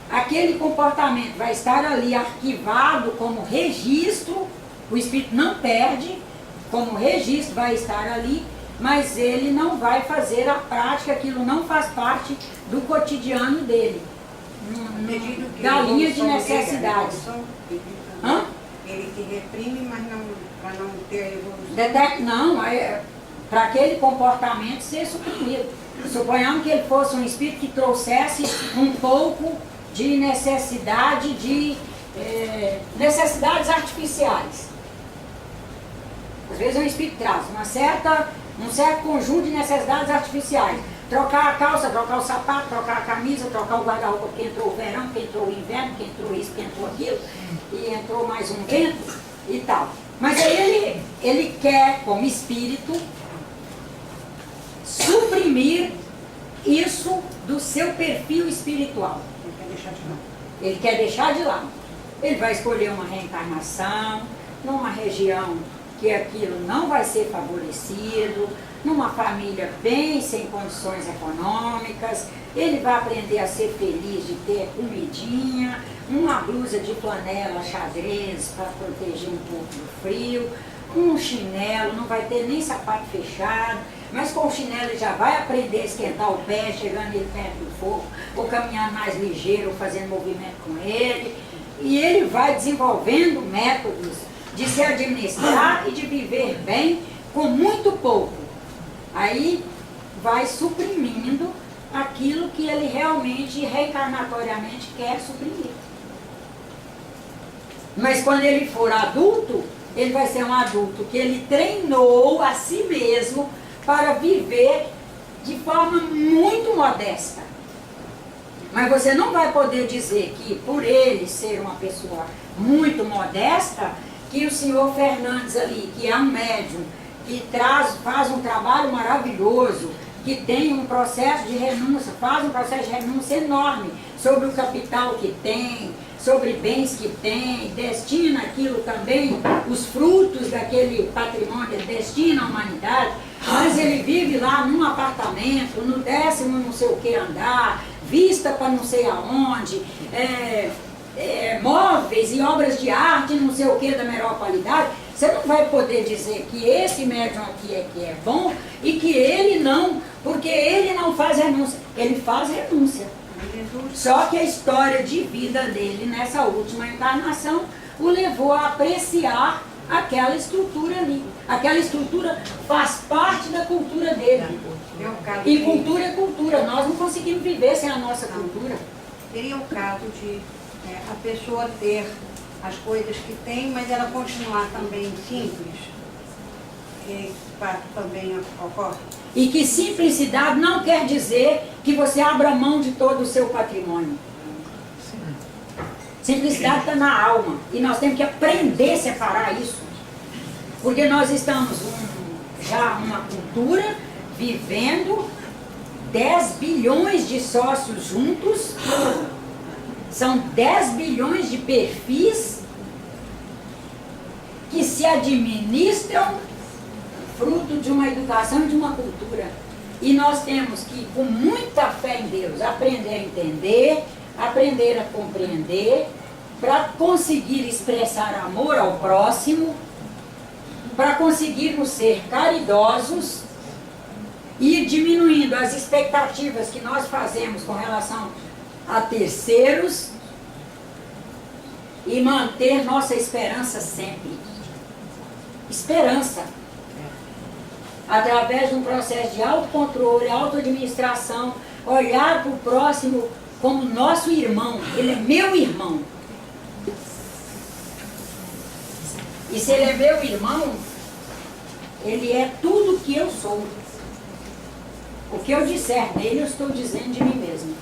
aquele comportamento vai estar ali arquivado como registro, o espírito não perde, como registro vai estar ali, mas ele não vai fazer a prática, aquilo não faz parte do cotidiano dele, da linha de necessidades. Hã? Ele que reprime, mas não, para não ter a evolução. Não, para aquele comportamento ser suprimido. Suponhamos que ele fosse um espírito que trouxesse um pouco de necessidade necessidades artificiais. Às vezes um espírito traz um certo conjunto de necessidades artificiais. Trocar a calça, trocar o sapato, trocar a camisa, trocar o guarda-roupa, porque entrou o verão, porque entrou o inverno, porque entrou isso, porque entrou aquilo, e entrou mais um vento e tal. Mas aí ele quer, como espírito, suprimir isso do seu perfil espiritual. Ele quer deixar de lado. Ele vai escolher uma reencarnação numa região que aquilo não vai ser favorecido, numa família bem sem condições econômicas. Ele vai aprender a ser feliz de ter comidinha, uma blusa de flanela xadrez para proteger um pouco do frio, um chinelo, não vai ter nem sapato fechado, mas com o chinelo ele já vai aprender a esquentar o pé, chegando ele perto do fogo, ou caminhar mais ligeiro, ou fazendo movimento com ele. E ele vai desenvolvendo métodos de se administrar e de viver bem com muito pouco. Aí vai suprimindo aquilo que ele realmente, reencarnatoriamente, quer suprimir. Mas quando ele for adulto, ele vai ser um adulto que ele treinou a si mesmo para viver de forma muito modesta. Mas você não vai poder dizer que, por ele ser uma pessoa muito modesta, que o senhor Fernandes ali, que é um médium, que faz um trabalho maravilhoso, que tem um processo de renúncia, faz um processo de renúncia enorme sobre o capital que tem, sobre bens que tem, destina aquilo também, os frutos daquele patrimônio, ele destina à humanidade, mas ele vive lá num apartamento, no 10º não sei o que andar, vista para não sei aonde, móveis e obras de arte, não sei o que da melhor qualidade. Você não vai poder dizer que esse médium aqui é que é bom e que ele não, porque ele não faz renúncia. Ele faz renúncia. Só que a história de vida dele nessa última encarnação o levou a apreciar aquela estrutura ali. Aquela estrutura faz parte da cultura dele. É o caso E de- cultura é cultura. Nós não conseguimos viver sem a nossa cultura. Seria o caso de a pessoa ter as coisas que tem, mas ela continuar também simples. Esse fato também ocorre. E que simplicidade não quer dizer que você abra mão de todo o seu patrimônio. Simplicidade está na alma. E nós temos que aprender a separar isso. Porque nós estamos já uma cultura vivendo 10 bilhões de sócios juntos. São 10 bilhões de perfis que se administram fruto de uma educação e de uma cultura. E nós temos que, com muita fé em Deus, aprender a entender, aprender a compreender, para conseguir expressar amor ao próximo, para conseguirmos ser caridosos e ir diminuindo as expectativas que nós fazemos com relação a terceiros e manter nossa esperança sempre. Esperança. Através de um processo de autocontrole, autoadministração, olhar para o próximo como nosso irmão. Ele é meu irmão. E se ele é meu irmão, ele é tudo que eu sou. O que eu disser dele, eu estou dizendo de mim mesmo.